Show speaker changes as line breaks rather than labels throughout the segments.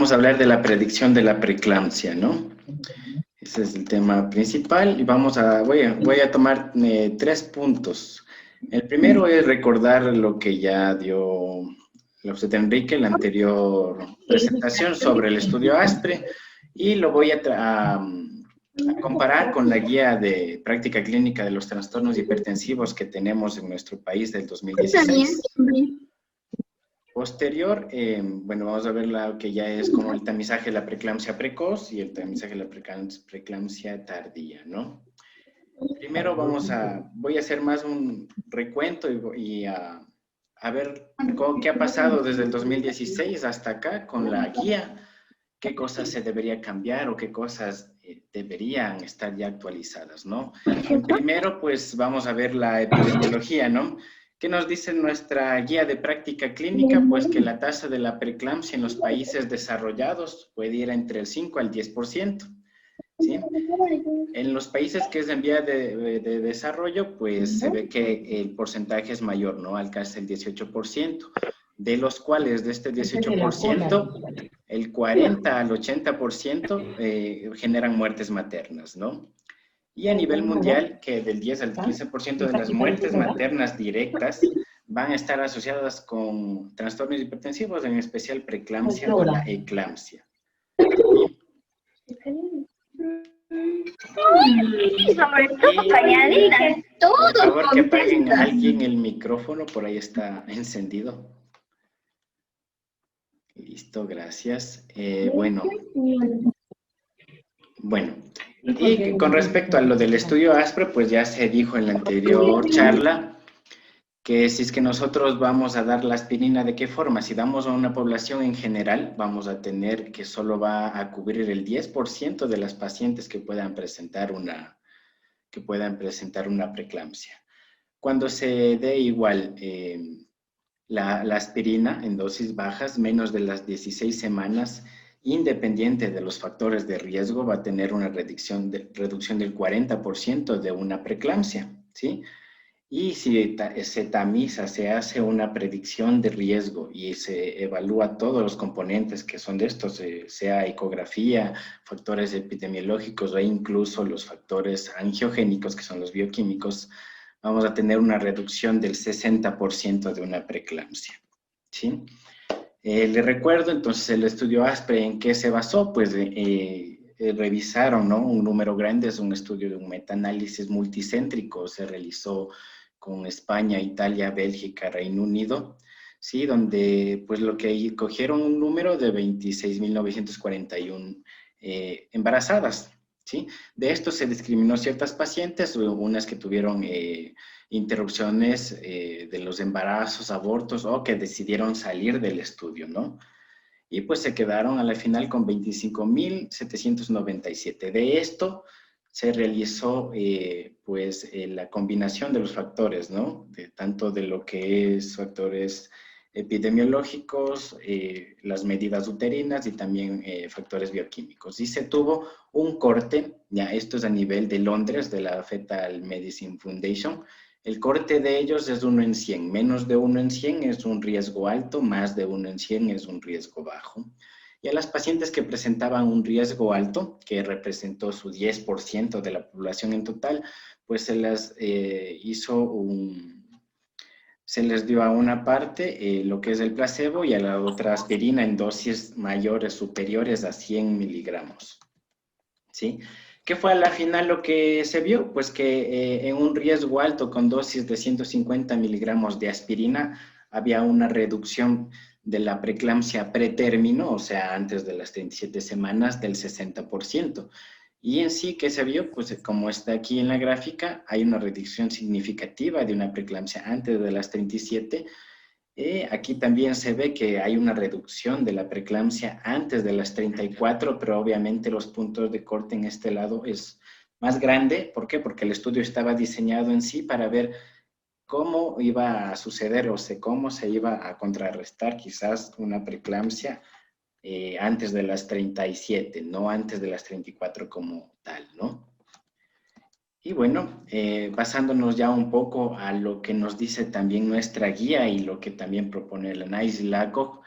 vamos a hablar de la predicción de la preeclampsia, ¿no? Ese es el tema principal y voy a tomar 3 puntos. El primero es recordar lo que ya dio el doctor Enrique en la anterior presentación sobre el estudio ASPRE y lo voy a comparar con la guía de práctica clínica de los trastornos hipertensivos que tenemos en nuestro país del 2016. Posterior, bueno, vamos a ver lo que ya es como el tamizaje de la preeclampsia precoz y el tamizaje de la preeclampsia tardía, ¿no? Primero voy a hacer más un recuento y a ver qué ha pasado desde el 2016 hasta acá con la guía, qué cosas se debería cambiar o qué cosas deberían estar ya actualizadas, ¿no? Primero, pues vamos a ver la epidemiología, ¿no? ¿Qué nos dice nuestra guía de práctica clínica? Pues que la tasa de la preeclampsia en los países desarrollados puede ir entre el 5 al 10%, ¿sí? En los países que es en vía de desarrollo, pues se ve que el porcentaje es mayor, ¿no? Alcanza el 18%, de los cuales de este 18%, el 40 al 80% generan muertes maternas, ¿no? Y a nivel mundial, que del 10 al 15% de las muertes maternas directas van a estar asociadas con trastornos hipertensivos, en especial preeclampsia o la eclampsia. Por favor, que apaguen a alguien el micrófono, por ahí está encendido. Listo, gracias. Bueno, y con respecto a lo del estudio ASPRE, pues ya se dijo en la anterior charla que si es que nosotros vamos a dar la aspirina, ¿de qué forma? Si damos a una población en general, vamos a tener que solo va a cubrir el 10% de las pacientes que puedan presentar una preeclampsia. Cuando se dé igual la aspirina en dosis bajas, menos de las 16 semanas, independiente de los factores de riesgo, va a tener una reducción del 40% de una preeclampsia, ¿sí? Y si se tamiza, se hace una predicción de riesgo y se evalúa todos los componentes que son de estos, sea ecografía, factores epidemiológicos o incluso los factores angiogénicos, que son los bioquímicos, vamos a tener una reducción del 60% de una preeclampsia, ¿sí? Le recuerdo entonces el estudio ASPRE, ¿en qué se basó? Pues revisaron, ¿no? Un número grande, es un estudio de un metaanálisis multicéntrico, se realizó con España, Italia, Bélgica, Reino Unido, ¿sí? Donde pues lo que cogieron un número de 26.941 embarazadas, ¿sí? De esto se discriminó ciertas pacientes, unas que tuvieron interrupciones de los embarazos, abortos o que decidieron salir del estudio, ¿no? Y pues se quedaron a la final con 25.797. De esto se realizó la combinación de los factores, ¿no? Tanto de lo que es factores epidemiológicos, las medidas uterinas y también factores bioquímicos. Y se tuvo un corte, ya esto es a nivel de Londres, de la Fetal Medicine Foundation. El corte de ellos es 1 en 100, menos de 1 en 100 es un riesgo alto, más de 1 en 100 es un riesgo bajo. Y a las pacientes que presentaban un riesgo alto, que representó su 10% de la población en total, pues se les dio a una parte lo que es el placebo y a la otra aspirina en dosis mayores, superiores a 100 miligramos, ¿sí? ¿Qué fue a la final lo que se vio? Pues que en un riesgo alto con dosis de 150 miligramos de aspirina había una reducción de la preeclampsia pretérmino, o sea, antes de las 37 semanas, del 60%. Y en sí, ¿qué se vio? Pues como está aquí en la gráfica, hay una reducción significativa de una preeclampsia antes de las 37. Aquí también se ve que hay una reducción de la preeclampsia antes de las 34, pero obviamente los puntos de corte en este lado es más grande. ¿Por qué? Porque el estudio estaba diseñado en sí para ver cómo iba a suceder, o sea, cómo se iba a contrarrestar quizás una preeclampsia antes de las 37, no antes de las 34 como tal, ¿no? Y bueno, basándonos ya un poco a lo que nos dice también nuestra guía y lo que también propone el análisis LACOG,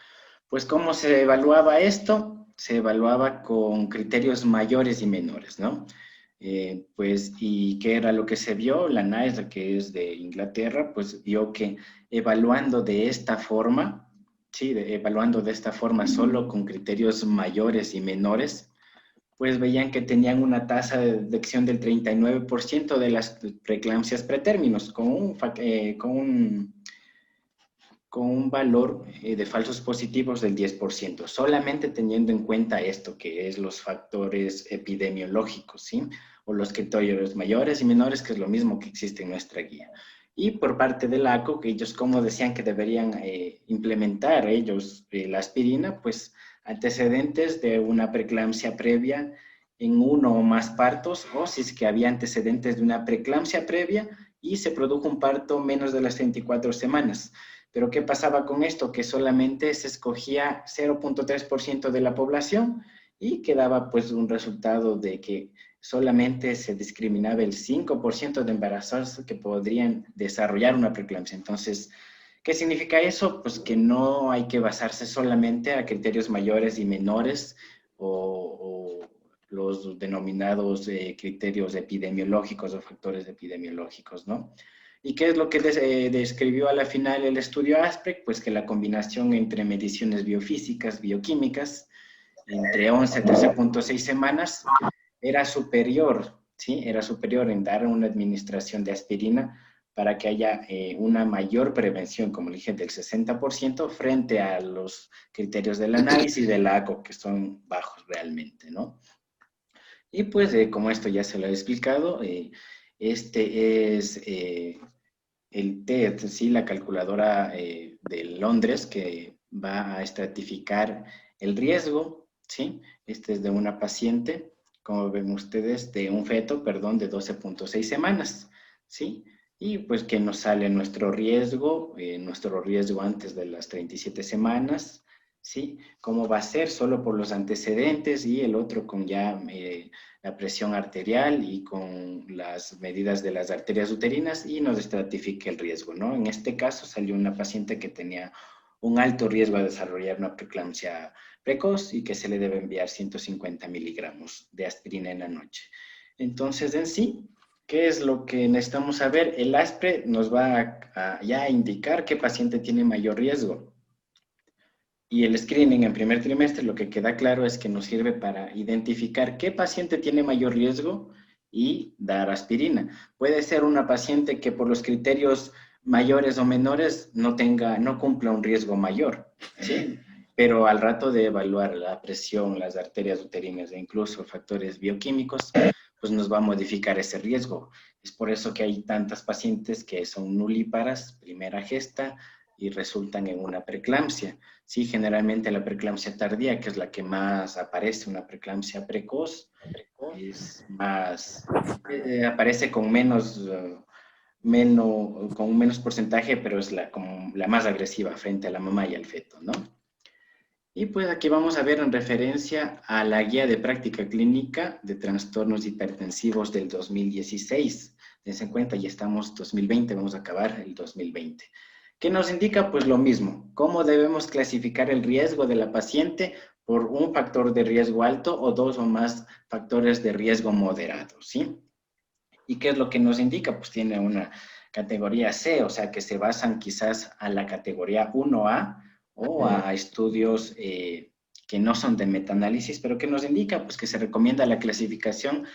pues ¿cómo se evaluaba esto? se evaluaba con criterios mayores y menores, ¿no? Pues, ¿y qué era lo que se vio? La NICE, que es de Inglaterra, pues vio que evaluando de esta forma, sí, evaluando de esta forma solo con criterios mayores y menores, pues veían que tenían una tasa de detección del 39% de las preeclampsias pretérminos, con un valor de falsos positivos del 10%, solamente teniendo en cuenta esto, que es los factores epidemiológicos, ¿sí? O los criterios mayores y menores, que es lo mismo que existe en nuestra guía. Y por parte del ACO, que ellos como decían que deberían implementar ellos la aspirina, pues antecedentes de una preeclampsia previa en uno o más partos, o si es que había antecedentes de una preeclampsia previa y se produjo un parto menos de las 24 semanas. Pero ¿qué pasaba con esto? Que solamente se escogía 0.3% de la población y quedaba pues un resultado de que solamente se discriminaba el 5% de embarazadas que podrían desarrollar una preeclampsia. Entonces, ¿qué significa eso? Pues que no hay que basarse solamente a criterios mayores y menores o los denominados criterios epidemiológicos o factores epidemiológicos, ¿no? ¿Y qué es lo que describió a la final el estudio ASPREC? Pues que la combinación entre mediciones biofísicas, bioquímicas, entre 11 y 13.6 semanas, era superior, ¿sí? Era superior en dar una administración de aspirina para que haya una mayor prevención, como le dije, del 60% frente a los criterios del análisis de la ACO, que son bajos realmente, ¿no? Y pues, como esto ya se lo he explicado, este es el TED, ¿sí? La calculadora de Londres que va a estratificar el riesgo, ¿sí? Este es de una paciente, como ven ustedes, de un feto, perdón, de 12.6 semanas, ¿sí? Y pues que nos sale nuestro riesgo antes de las 37 semanas, ¿sí? ¿Cómo va a ser? Solo por los antecedentes y el otro con ya la presión arterial y con las medidas de las arterias uterinas y nos estratifica el riesgo, ¿no? En este caso salió una paciente que tenía un alto riesgo de desarrollar una preeclampsia precoz y que se le debe enviar 150 miligramos de aspirina en la noche. Entonces, en sí, ¿qué es lo que necesitamos saber? El ASPRE nos va ya a indicar qué paciente tiene mayor riesgo. Y el screening en primer trimestre, lo que queda claro es que nos sirve para identificar qué paciente tiene mayor riesgo y dar aspirina. Puede ser una paciente que por los criterios mayores o menores no cumpla un riesgo mayor, ¿sí? Pero al rato de evaluar la presión, las arterias uterinas e incluso factores bioquímicos, pues nos va a modificar ese riesgo. Es por eso que hay tantas pacientes que son nulíparas, primera gesta, y resultan en una preeclampsia. Sí, generalmente la preeclampsia tardía, que es la que más aparece, una preeclampsia precoz, es más, aparece con con un menos porcentaje, pero es como la más agresiva frente a la mamá y al feto, ¿no? Y pues aquí vamos a ver en referencia a la guía de práctica clínica de trastornos hipertensivos del 2016. Dense en cuenta, ya estamos 2020, vamos a acabar el 2020. ¿Qué nos indica? Pues lo mismo, cómo debemos clasificar el riesgo de la paciente por un factor de riesgo alto o dos o más factores de riesgo moderado, ¿sí? ¿Y qué es lo que nos indica? Pues tiene una categoría C, o sea que se basan quizás a la categoría 1A o a estudios que no son de metaanálisis, pero que nos indica pues que se recomienda la clasificación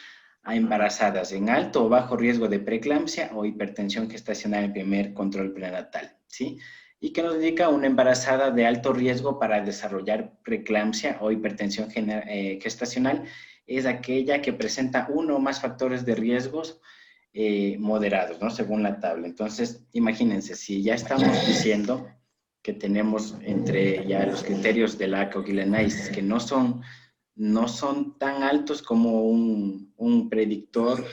a embarazadas en alto o bajo riesgo de preeclampsia o hipertensión gestacional en primer control prenatal, ¿sí? Y que nos indica una embarazada de alto riesgo para desarrollar preeclampsia o hipertensión gestacional es aquella que presenta uno o más factores de riesgos moderados, ¿no? Según la tabla. Entonces, imagínense, si ya estamos diciendo que tenemos entre ya los criterios de la ACO y la NICE que no son tan altos como un predictor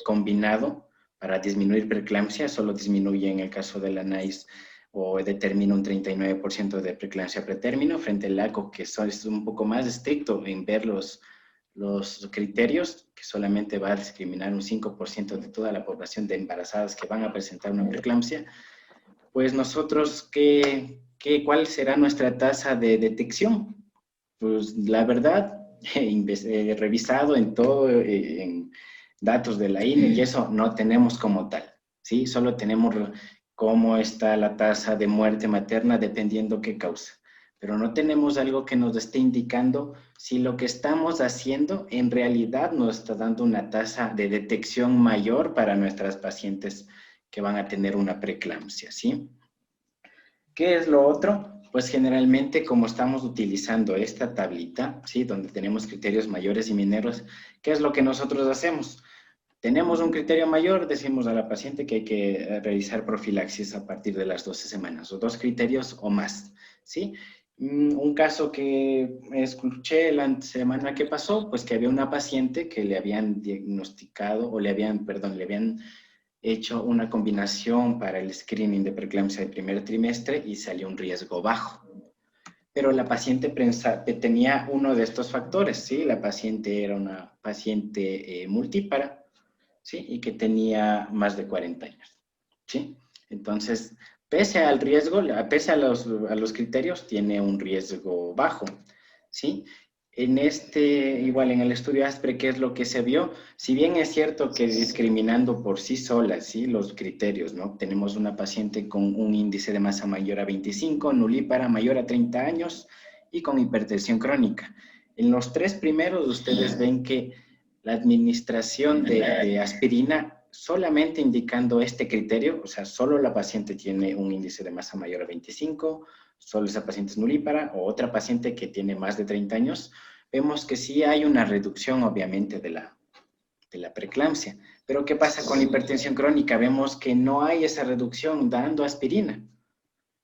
combinado para disminuir preeclampsia, solo disminuye en el caso de la NICE o determina un 39% de preeclampsia pretérmino frente al ACO, que es un poco más estricto en ver los criterios, que solamente va a discriminar un 5% de toda la población de embarazadas que van a presentar una preeclampsia. Pues nosotros, ¿cuál será nuestra tasa de detección? Pues la verdad, he revisado en todo, en datos de la INE y eso no tenemos como tal, ¿sí? Solo tenemos cómo está la tasa de muerte materna dependiendo qué causa. Pero no tenemos algo que nos esté indicando si lo que estamos haciendo en realidad nos está dando una tasa de detección mayor para nuestras pacientes que van a tener una preeclampsia, ¿sí? ¿Qué es lo otro? Pues generalmente como estamos utilizando esta tablita, ¿sí? Donde tenemos criterios mayores y menores, ¿qué es lo que nosotros hacemos? Tenemos un criterio mayor, decimos a la paciente que hay que realizar profilaxis a partir de las 12 semanas, o 2 criterios o más, ¿sí? Un caso que escuché la semana que pasó, pues que había una paciente que le habían diagnosticado, o le habían hecho una combinación para el screening de preeclampsia de primer trimestre y salió un riesgo bajo. Pero la paciente tenía uno de estos factores, ¿sí? La paciente era una paciente multípara, ¿sí? Y que tenía más de 40 años, ¿sí? Entonces, pese al riesgo, pese a los criterios, tiene un riesgo bajo, ¿sí? Igual en el estudio ASPRE, ¿qué es lo que se vio? Si bien es cierto que discriminando por sí solas, ¿sí? Los criterios, ¿no? Tenemos una paciente con un índice de masa mayor a 25, nulípara mayor a 30 años y con hipertensión crónica. En los 3 primeros, ustedes ven que la administración de aspirina, solamente indicando este criterio, o sea, solo la paciente tiene un índice de masa mayor a 25, solo esa paciente es nulípara, o otra paciente que tiene más de 30 años, vemos que sí hay una reducción, obviamente, de la preeclampsia. Pero, ¿qué pasa con la hipertensión crónica? Vemos que no hay esa reducción dando aspirina.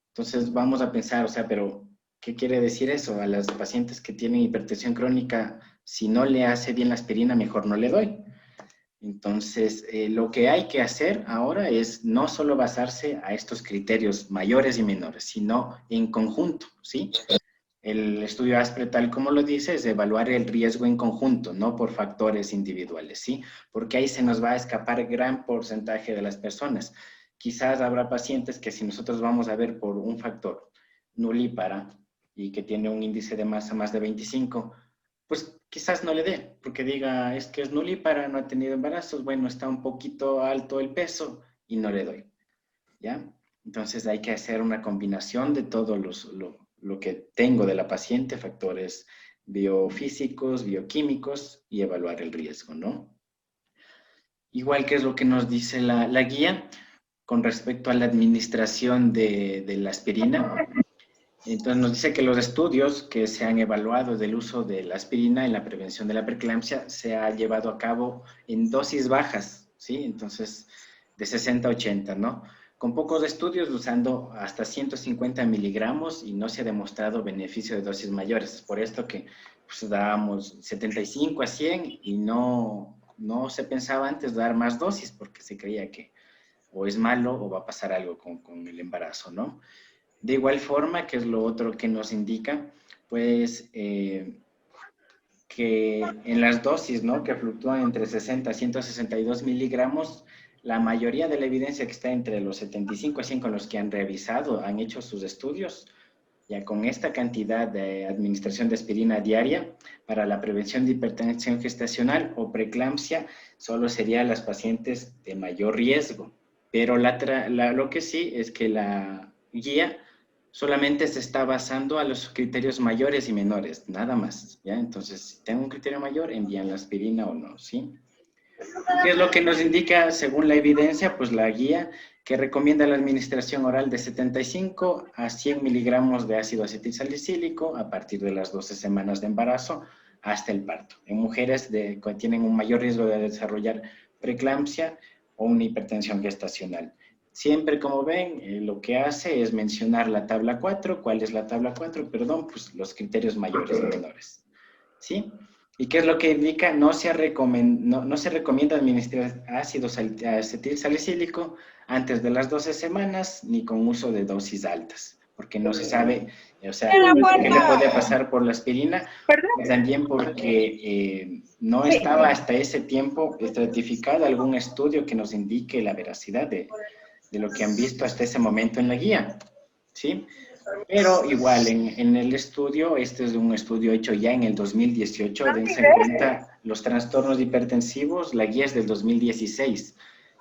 Entonces, vamos a pensar, o sea, pero, ¿qué quiere decir eso? A las pacientes que tienen hipertensión crónica, si no le hace bien la aspirina, mejor no le doy. Entonces, lo que hay que hacer ahora es no solo basarse a estos criterios mayores y menores, sino en conjunto, ¿sí? El estudio ASPRE, tal como lo dice, es evaluar el riesgo en conjunto, no por factores individuales, ¿sí? Porque ahí se nos va a escapar gran porcentaje de las personas. Quizás habrá pacientes que si nosotros vamos a ver por un factor nulípara y que tiene un índice de masa más de 25, pues quizás no le dé, porque diga, es que es nulípara, no ha tenido embarazos, bueno, está un poquito alto el peso y no le doy, ¿ya? Entonces hay que hacer una combinación de todo lo que tengo de la paciente, factores biofísicos, bioquímicos y evaluar el riesgo, ¿no? Igual que es lo que nos dice la guía con respecto a la administración de la aspirina. Entonces nos dice que los estudios que se han evaluado del uso de la aspirina en la prevención de la preeclampsia se ha llevado a cabo en dosis bajas, ¿sí? Entonces, de 60 a 80, ¿no? Con pocos estudios usando hasta 150 miligramos y no se ha demostrado beneficio de dosis mayores. Por esto que pues, dábamos 75 a 100 y no se pensaba antes dar más dosis porque se creía que o es malo o va a pasar algo con el embarazo, ¿no? De igual forma, que es lo otro que nos indica, pues que en las dosis, ¿no? Que fluctúan entre 60 a 162 miligramos, la mayoría de la evidencia que está entre los 75 a 100 con los que han revisado, han hecho sus estudios, ya con esta cantidad de administración de aspirina diaria para la prevención de hipertensión gestacional o preeclampsia, solo serían las pacientes de mayor riesgo. Pero lo que sí es que la guía solamente se está basando a los criterios mayores y menores, nada más, ¿ya? Entonces, si tengo un criterio mayor, envían la aspirina o no, ¿sí? ¿Qué es lo que nos indica, según la evidencia? Pues la guía que recomienda la administración oral de 75 a 100 miligramos de ácido acetilsalicílico a partir de las 12 semanas de embarazo hasta el parto. En mujeres que tienen un mayor riesgo de desarrollar preeclampsia o una hipertensión gestacional. Siempre, como ven, lo que hace es mencionar la tabla 4. ¿Cuál es la tabla 4? Perdón, pues los criterios mayores y menores. ¿Sí? ¿Y qué es lo que indica? No se recomienda administrar ácido acetilsalicílico antes de las 12 semanas ni con uso de dosis altas, porque no se sabe, o sea, qué le puede pasar por la aspirina, también porque no estaba hasta ese tiempo estratificado algún estudio que nos indique la veracidad de lo que han visto hasta ese momento en la guía, ¿sí? Pero igual, en el estudio, este es un estudio hecho ya en el 2018, dense en cuenta los trastornos hipertensivos, la guía es del 2016.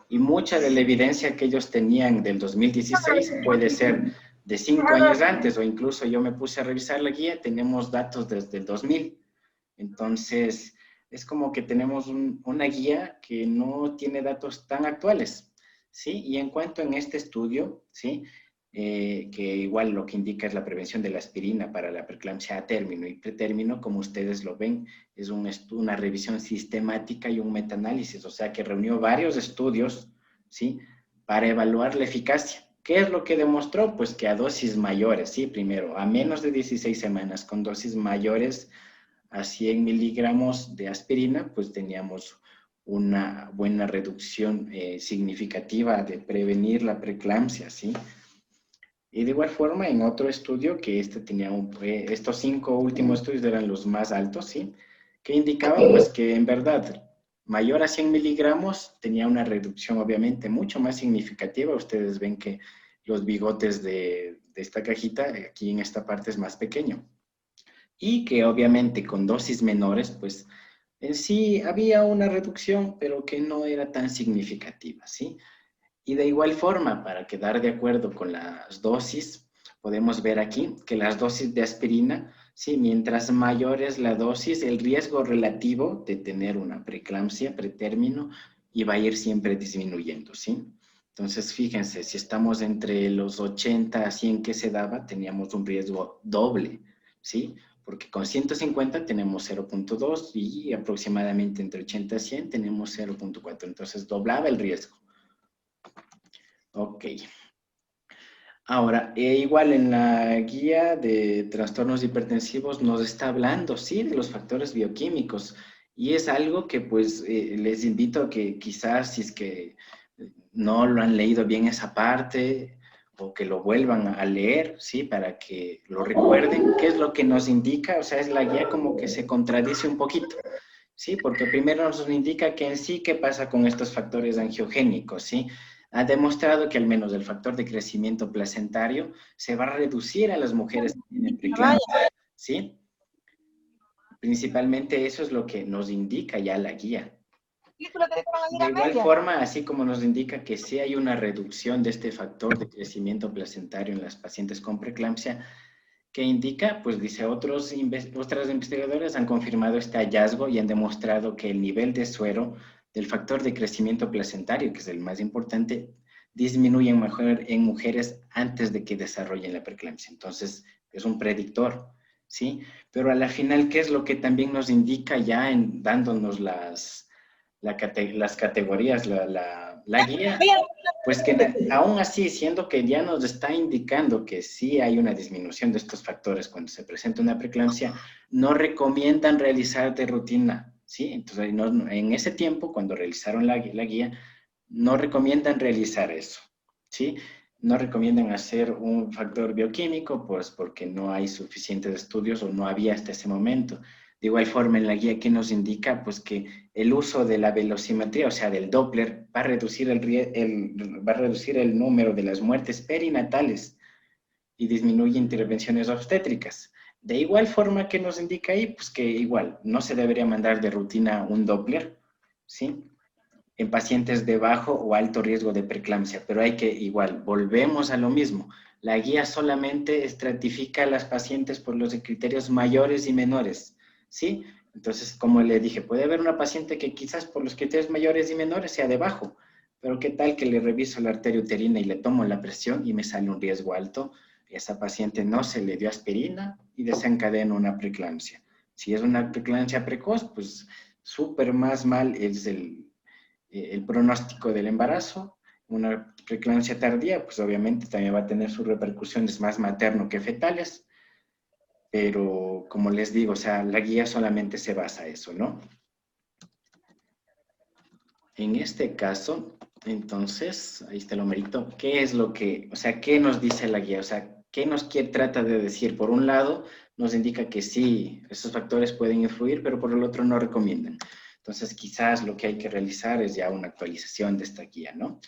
Y mucha de la evidencia que ellos tenían del 2016 puede ser de 5 años antes, o incluso yo me puse a revisar la guía, tenemos datos desde el 2000. Entonces, es como que tenemos una guía que no tiene datos tan actuales, ¿sí? Y en cuanto en este estudio, ¿sí? Que igual lo que indica es la prevención de la aspirina para la preeclampsia a término y pretérmino, como ustedes lo ven, es una revisión sistemática y un metaanálisis, o sea que reunió varios estudios, ¿sí? Para evaluar la eficacia. ¿Qué es lo que demostró? Pues que a dosis mayores, ¿sí? Primero, a menos de 16 semanas, con dosis mayores a 100 miligramos de aspirina, pues teníamos una buena reducción significativa de prevenir la preeclampsia, ¿sí? Y de igual forma, en otro estudio, que este tenía estos 5 últimos estudios eran los más altos, ¿sí? Que indicaban pues que en verdad mayor a 100 miligramos tenía una reducción obviamente mucho más significativa. Ustedes ven que los bigotes de esta cajita, aquí en esta parte es más pequeño. Y que obviamente con dosis menores, pues en sí había una reducción, pero que no era tan significativa, ¿sí? Y de igual forma, para quedar de acuerdo con las dosis, podemos ver aquí que las dosis de aspirina, ¿sí? Mientras mayor es la dosis, el riesgo relativo de tener una preeclampsia, pretérmino, iba a ir siempre disminuyendo, ¿sí? Entonces, fíjense, si estamos entre los 80 a 100 que se daba, teníamos un riesgo doble, ¿sí? Porque con 150 tenemos 0.2 y aproximadamente entre 80 a 100 tenemos 0.4. Entonces, doblaba el riesgo. Ok. Ahora, igual en la guía de trastornos hipertensivos nos está hablando, sí, de los factores bioquímicos. Y es algo que pues les invito a que quizás si es que no lo han leído bien esa parte o que lo vuelvan a leer, sí, para que lo recuerden. ¿Qué es lo que nos indica? O sea, es la guía como que se contradice un poquito. Sí, porque primero nos indica que en sí, ¿qué pasa con estos factores angiogénicos? ¿Sí? Ha demostrado que al menos el factor de crecimiento placentario se va a reducir a las mujeres que tienen preeclampsia, ¿sí? Principalmente eso es lo que nos indica ya la guía. De igual forma, así como nos indica que sí hay una reducción de este factor de crecimiento placentario en las pacientes con preeclampsia, que indica, pues dice, otros investigadores han confirmado este hallazgo y han demostrado que el nivel de suero del factor de crecimiento placentario, que es el más importante, disminuye en mujeres antes de que desarrollen la preeclampsia. Entonces, es un predictor, ¿sí? Pero a la final, ¿qué es lo que también nos indica ya dándonos las categorías, la guía? Pues que aún así, siendo que ya nos está indicando que sí hay una disminución de estos factores cuando se presenta una preeclampsia, no recomiendan realizar de rutina, ¿sí? Entonces, en ese tiempo, cuando realizaron la guía, no recomiendan realizar eso, ¿sí? No recomiendan hacer un factor bioquímico, pues porque no hay suficientes estudios o no había hasta ese momento. De igual forma, en la guía que nos indica, pues que el uso de la velocimetría, o sea, del Doppler, va a reducir el número de las muertes perinatales y disminuye intervenciones obstétricas. De igual forma que nos indica ahí, pues que igual no se debería mandar de rutina un Doppler, ¿sí? En pacientes de bajo o alto riesgo de preeclampsia, pero hay que igual, volvemos a lo mismo. La guía solamente estratifica a las pacientes por los criterios mayores y menores, ¿sí? Entonces, como le dije, puede haber una paciente que quizás por los criterios mayores y menores sea de bajo, pero ¿qué tal que le reviso la arteria uterina y le tomo la presión y me sale un riesgo alto? Esa paciente no se le dio aspirina y desencadena una preeclampsia. Si es una preeclampsia precoz, pues súper más mal es el pronóstico del embarazo. Una preeclampsia tardía, pues obviamente también va a tener sus repercusiones más materno que fetales, pero como les digo, o sea, la guía solamente se basa en eso, ¿no? En este caso, entonces, ahí está el numerito, ¿qué es lo que, o sea, qué nos dice la guía? O sea, ¿qué trata de decir? Por un lado, nos indica que sí, esos factores pueden influir, pero por el otro no recomiendan. Entonces, quizás lo que hay que realizar es ya una actualización de esta guía, ¿no?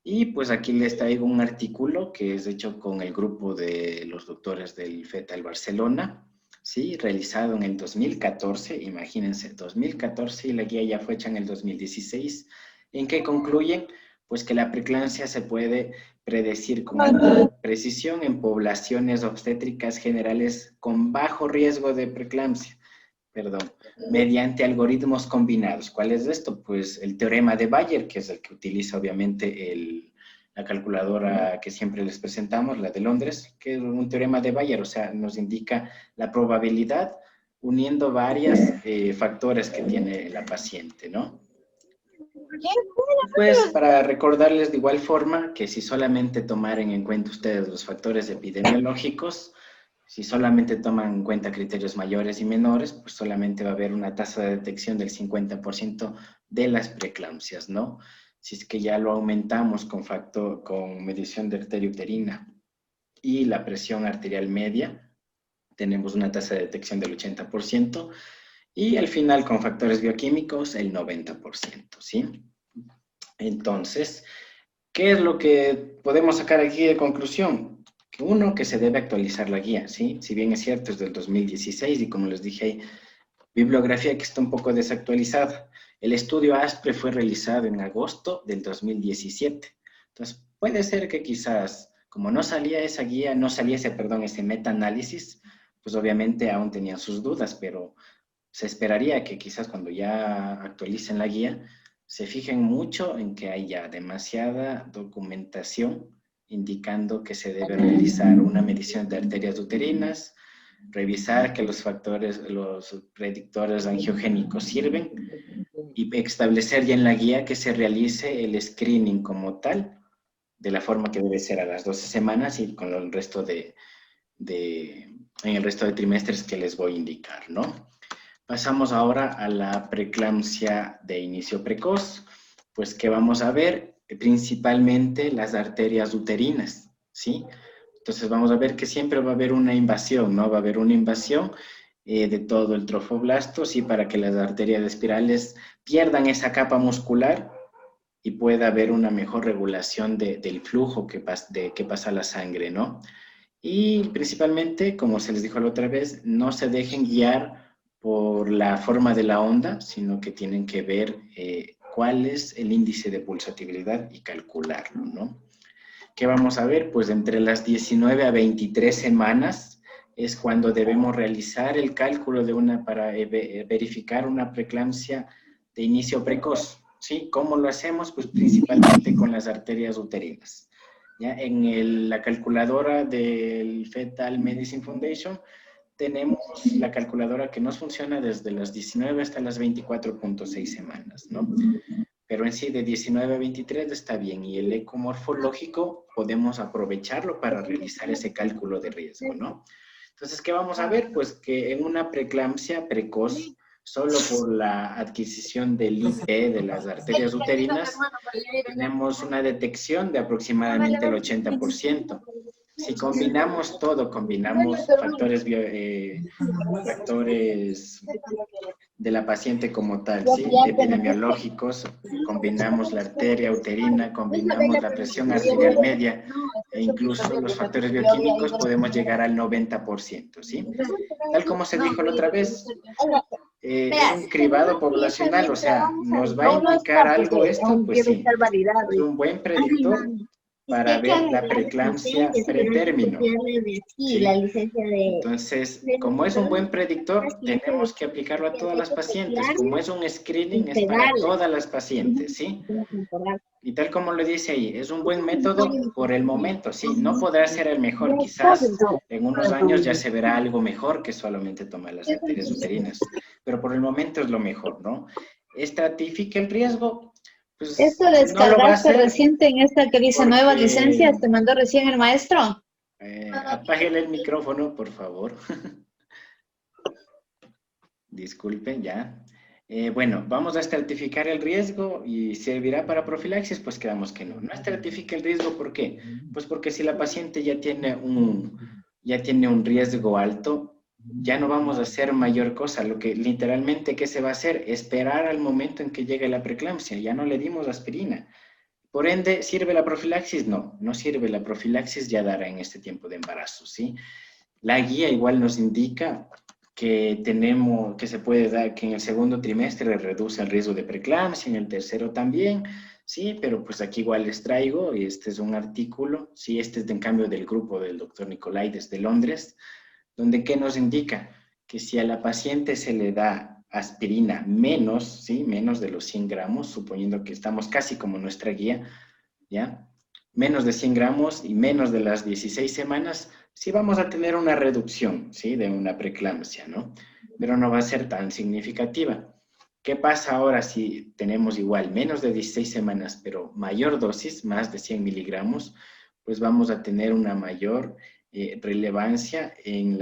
Y pues aquí les traigo un artículo que es hecho con el grupo de los doctores del Fetal Barcelona, ¿sí? Realizado en el 2014, imagínense, 2014, y la guía ya fue hecha en el 2016. ¿En qué concluyen? Pues que la preeclampsia se puede predecir con alta precisión en poblaciones obstétricas generales con bajo riesgo de preeclampsia, perdón, mediante algoritmos combinados. ¿Cuál es esto? Pues el teorema de Bayer, que es el que utiliza obviamente la calculadora que siempre les presentamos, la de Londres, que es un teorema de Bayer, o sea, nos indica la probabilidad uniendo varios factores que tiene la paciente, ¿no? Pues para recordarles de igual forma que si solamente tomaran en cuenta ustedes los factores epidemiológicos, si solamente toman en cuenta criterios mayores y menores, pues solamente va a haber una tasa de detección del 50% de las preeclampsias, ¿no? Si es que ya lo aumentamos con medición de arteria uterina y la presión arterial media, tenemos una tasa de detección del 80%, y al final con factores bioquímicos el 90%, ¿sí? Entonces, ¿qué es lo que podemos sacar aquí de conclusión? Que uno, que se debe actualizar la guía, ¿sí? Si bien es cierto, es del 2016 y como les dije, bibliografía que está un poco desactualizada. El estudio ASPRE fue realizado en agosto del 2017. Entonces, puede ser que quizás, como no salía esa guía, no salía ese meta-análisis, pues obviamente aún tenían sus dudas, pero se esperaría que quizás cuando ya actualicen la guía, se fijen mucho en que hay ya demasiada documentación indicando que se debe realizar una medición de arterias uterinas, revisar que los predictores angiogénicos sirven y establecer ya en la guía que se realice el screening como tal, de la forma que debe ser a las 12 semanas y con el resto en el resto de trimestres que les voy a indicar, ¿no? Pasamos ahora a la preeclampsia de inicio precoz. Pues, ¿qué vamos a ver? Principalmente las arterias uterinas, ¿sí? Entonces vamos a ver que siempre va a haber una invasión, ¿no? Va a haber una invasión de todo el trofoblasto, ¿sí? Para que las arterias espirales pierdan esa capa muscular y pueda haber una mejor regulación del flujo que pasa a la sangre, ¿no? Y principalmente, como se les dijo la otra vez, no se dejen guiar por la forma de la onda, sino que tienen que ver cuál es el índice de pulsatividad y calcularlo, ¿no? ¿Qué vamos a ver? Pues entre las 19 a 23 semanas es cuando debemos realizar el cálculo para verificar una preeclampsia de inicio precoz, ¿sí? ¿Cómo lo hacemos? Pues principalmente con las arterias uterinas. ¿Ya? En la calculadora del Fetal Medicine Foundation tenemos la calculadora que nos funciona desde las 19 hasta las 24.6 semanas, ¿no? Pero en sí de 19 a 23 está bien y el ecomorfológico podemos aprovecharlo para realizar ese cálculo de riesgo, ¿no? Entonces, ¿qué vamos a ver? Pues que en una preeclampsia precoz, solo por la adquisición del IP de las arterias uterinas, tenemos una detección de aproximadamente el 80%. Si combinamos todo, combinamos factores de la paciente como tal, ¿sí? Epidemiológicos, combinamos la arteria uterina, combinamos la presión arterial media e incluso los factores bioquímicos, podemos llegar al 90%, ¿sí? Tal como se dijo la otra vez, es un cribado poblacional, o sea, ¿nos va a indicar algo esto? Pues sí, es un buen predictor para ver la preeclampsia pretérmino. ¿Sí? Entonces, como es un buen predictor, tenemos que aplicarlo a todas las pacientes. Como es un screening, es para todas las pacientes, ¿sí? Y tal como lo dice ahí, es un buen método por el momento, sí. No podrá ser el mejor, quizás en unos años ya se verá algo mejor que solamente tomar las arterias uterinas. Pero por el momento es lo mejor, ¿no? ¿Estratifica el riesgo? Pues
¿Esto
no lo va a
descargaste
hacer
reciente en esta que dice nuevas licencias? ¿Te mandó recién el maestro?
apáguele el micrófono, por favor. Disculpen, ya. Bueno, vamos a estratificar el riesgo y servirá para profilaxis, pues quedamos que no. No estratifica el riesgo, ¿por qué? Pues porque si la paciente ya tiene un riesgo alto, ya no vamos a hacer mayor cosa. Lo que literalmente, ¿qué se va a hacer? Esperar al momento en que llegue la preeclampsia. Ya no le dimos aspirina. Por ende, ¿sirve la profilaxis? No, no sirve la profilaxis, ya dará en este tiempo de embarazo, ¿sí? La guía igual nos indica que que se puede dar, que en el segundo trimestre reduce el riesgo de preeclampsia, en el tercero también, sí, pero pues aquí igual les traigo, y este es un artículo, sí, este es en cambio del grupo del doctor Nicolai desde Londres, donde ¿qué nos indica? Que si a la paciente se le da aspirina menos, ¿sí? Menos de los 100 gramos, suponiendo que estamos casi como nuestra guía, ¿ya? Menos de 100 gramos y menos de las 16 semanas, sí vamos a tener una reducción, ¿sí? De una preeclampsia, ¿no? Pero no va a ser tan significativa. ¿Qué pasa ahora si tenemos igual menos de 16 semanas, pero mayor dosis, más de 100 miligramos? Pues vamos a tener una mayor relevancia en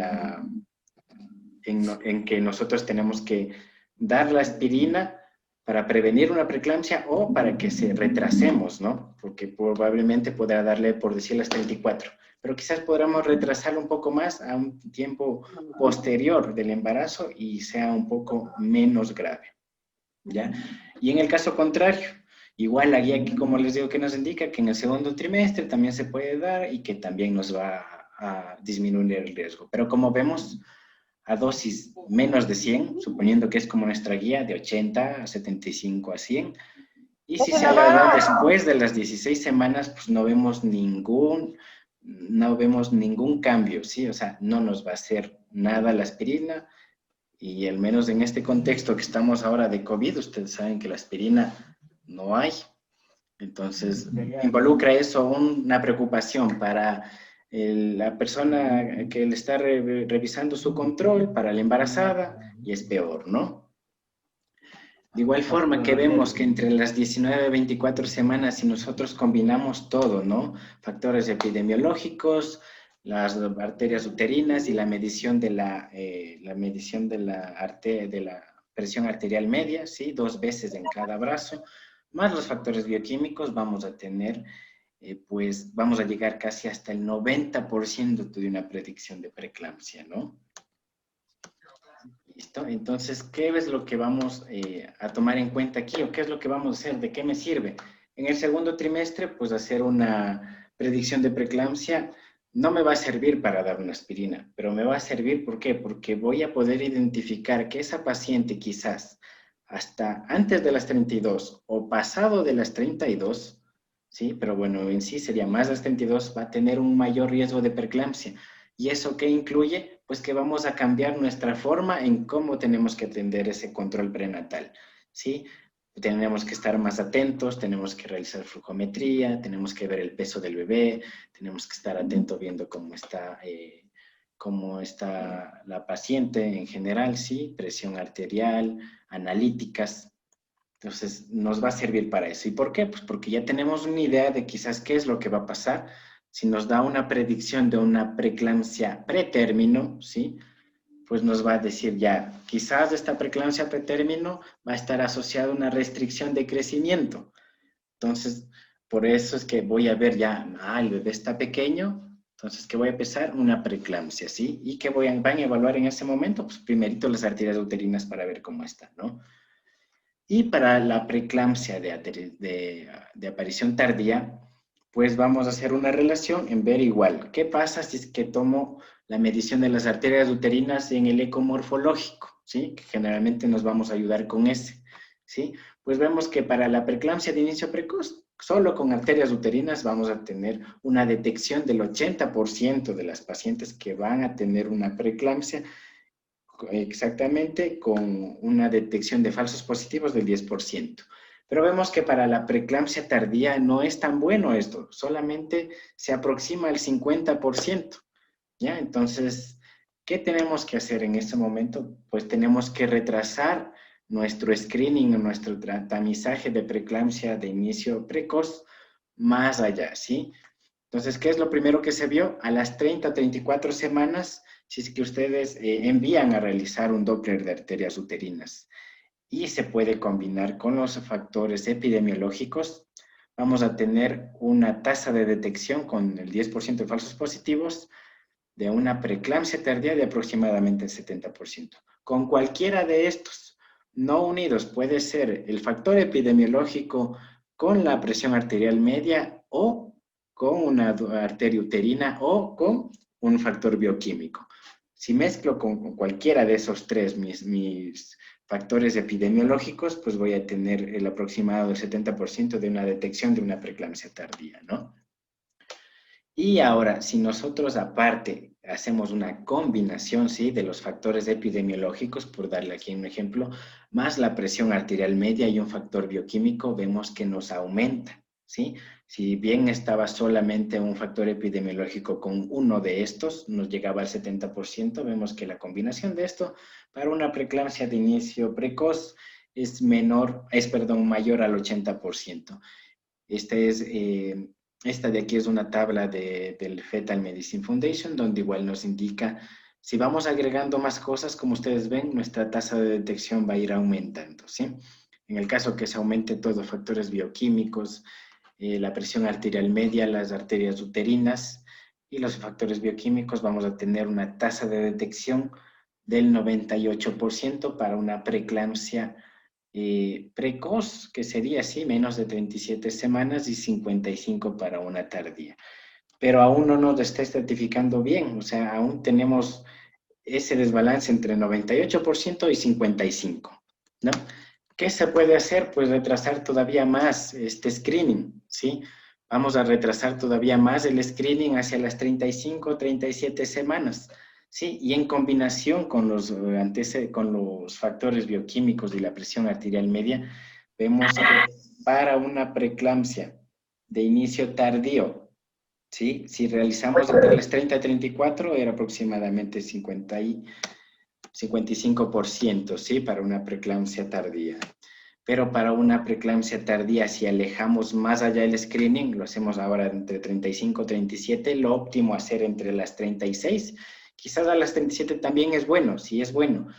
que nosotros tenemos que dar la aspirina para prevenir una preeclampsia o para que se retrasemos, ¿no? Porque probablemente podrá darle, por decir, las 34, pero quizás podamos retrasarlo un poco más a un tiempo posterior del embarazo y sea un poco menos grave, ¿ya? Y en el caso contrario, igual la guía que, como les digo, que nos indica que en el segundo trimestre también se puede dar y que también nos va a disminuir el riesgo. Pero como vemos, a dosis menos de 100, suponiendo que es como nuestra guía de 80 a 75 a 100. Y si se la da después de las 16 semanas, pues no vemos ningún cambio, ¿sí? O sea, no nos va a hacer nada la aspirina. Y al menos en este contexto que estamos ahora de COVID, ustedes saben que la aspirina no hay. Entonces, involucra eso una preocupación para la persona que le está revisando su control, para la embarazada, y es peor, ¿no? De igual forma que vemos que entre las 19 y 24 semanas, si nosotros combinamos todo, ¿no? Factores epidemiológicos, las arterias uterinas y la medición de la presión arterial media, ¿sí? 2 veces en cada brazo, más los factores bioquímicos, vamos a tener, pues, vamos a llegar casi hasta el 90% de una predicción de preeclampsia, ¿no? ¿Listo? Entonces, ¿qué es lo que vamos a tomar en cuenta aquí? ¿O qué es lo que vamos a hacer? ¿De qué me sirve? En el segundo trimestre, pues hacer una predicción de preeclampsia no me va a servir para dar una aspirina, pero me va a servir, ¿por qué? Porque voy a poder identificar que esa paciente quizás hasta antes de las 32 o pasado de las 32, ¿sí? Pero bueno, en sí sería más de las 32, va a tener un mayor riesgo de preeclampsia. ¿Y eso qué incluye? Pues que vamos a cambiar nuestra forma en cómo tenemos que atender ese control prenatal, ¿sí? Tenemos que estar más atentos, tenemos que realizar flujometría, tenemos que ver el peso del bebé, tenemos que estar atentos viendo cómo está la paciente en general, ¿sí? Presión arterial, analíticas. Entonces, nos va a servir para eso. ¿Y por qué? Pues porque ya tenemos una idea de quizás qué es lo que va a pasar. Si nos da una predicción de una preeclampsia pretérmino, ¿sí? Pues nos va a decir ya, quizás esta preeclampsia pretérmino va a estar asociada a una restricción de crecimiento. Entonces, por eso es que voy a ver ya, el bebé está pequeño, entonces, ¿qué voy a empezar? Una preeclampsia, ¿sí? ¿Y qué van a evaluar en ese momento? Pues primerito las arterias uterinas para ver cómo están, ¿no? Y para la preeclampsia de aparición tardía, pues vamos a hacer una relación en ver igual. ¿Qué pasa si es que tomo la medición de las arterias uterinas en el eco morfológico? ¿Sí? Que generalmente nos vamos a ayudar con ese. ¿Sí? Pues vemos que para la preeclampsia de inicio precoz, solo con arterias uterinas vamos a tener una detección del 80% de las pacientes que van a tener una preeclampsia, exactamente con una detección de falsos positivos del 10%. Pero vemos que para la preeclampsia tardía no es tan bueno esto, solamente se aproxima al 50%, ¿ya? Entonces, ¿qué tenemos que hacer en este momento? Pues tenemos que retrasar nuestro screening, nuestro tamizaje de preeclampsia de inicio precoz más allá, ¿sí? Entonces, ¿qué es lo primero que se vio? A las 30, 34 semanas, si es que ustedes envían a realizar un Doppler de arterias uterinas y se puede combinar con los factores epidemiológicos, vamos a tener una tasa de detección con el 10% de falsos positivos de una preeclampsia tardía de aproximadamente el 70%. Con cualquiera de estos no unidos, puede ser el factor epidemiológico con la presión arterial media o con una arteria uterina o con un factor bioquímico. Si mezclo con cualquiera de esos tres mis factores epidemiológicos, pues voy a tener el aproximado del 70% de una detección de una preeclampsia tardía, ¿no? Y ahora, si nosotros aparte hacemos una combinación, ¿sí?, de los factores epidemiológicos, por darle aquí un ejemplo, más la presión arterial media y un factor bioquímico, vemos que nos aumenta, ¿sí? Si bien estaba solamente un factor epidemiológico con uno de estos, nos llegaba al 70%, vemos que la combinación de esto para una preeclampsia de inicio precoz es mayor al 80%. Esta de aquí es una tabla del Fetal Medicine Foundation, donde igual nos indica, si vamos agregando más cosas, como ustedes ven, nuestra tasa de detección va a ir aumentando, ¿sí? En el caso que se aumente todos factores bioquímicos, la presión arterial media, las arterias uterinas y los factores bioquímicos, vamos a tener una tasa de detección del 98% para una preeclampsia precoz, que sería así, menos de 37 semanas y 55 para una tardía. Pero aún no nos está estratificando bien, o sea, aún tenemos ese desbalance entre 98% y 55%, ¿no? ¿Qué se puede hacer? Pues retrasar todavía más este screening, ¿sí? Vamos a retrasar todavía más el screening hacia las 35, 37 semanas, ¿sí? Y en combinación con con los factores bioquímicos y la presión arterial media, vemos que para una preeclampsia de inicio tardío, ¿sí? Si realizamos entre las 30 y 34, era aproximadamente 55%, ¿sí? Para una preeclampsia tardía. Pero para una preeclampsia tardía, si alejamos más allá el screening, lo hacemos ahora entre 35 y 37, lo óptimo hacer entre las 36. Quizás a las 37 también es bueno, sí es bueno,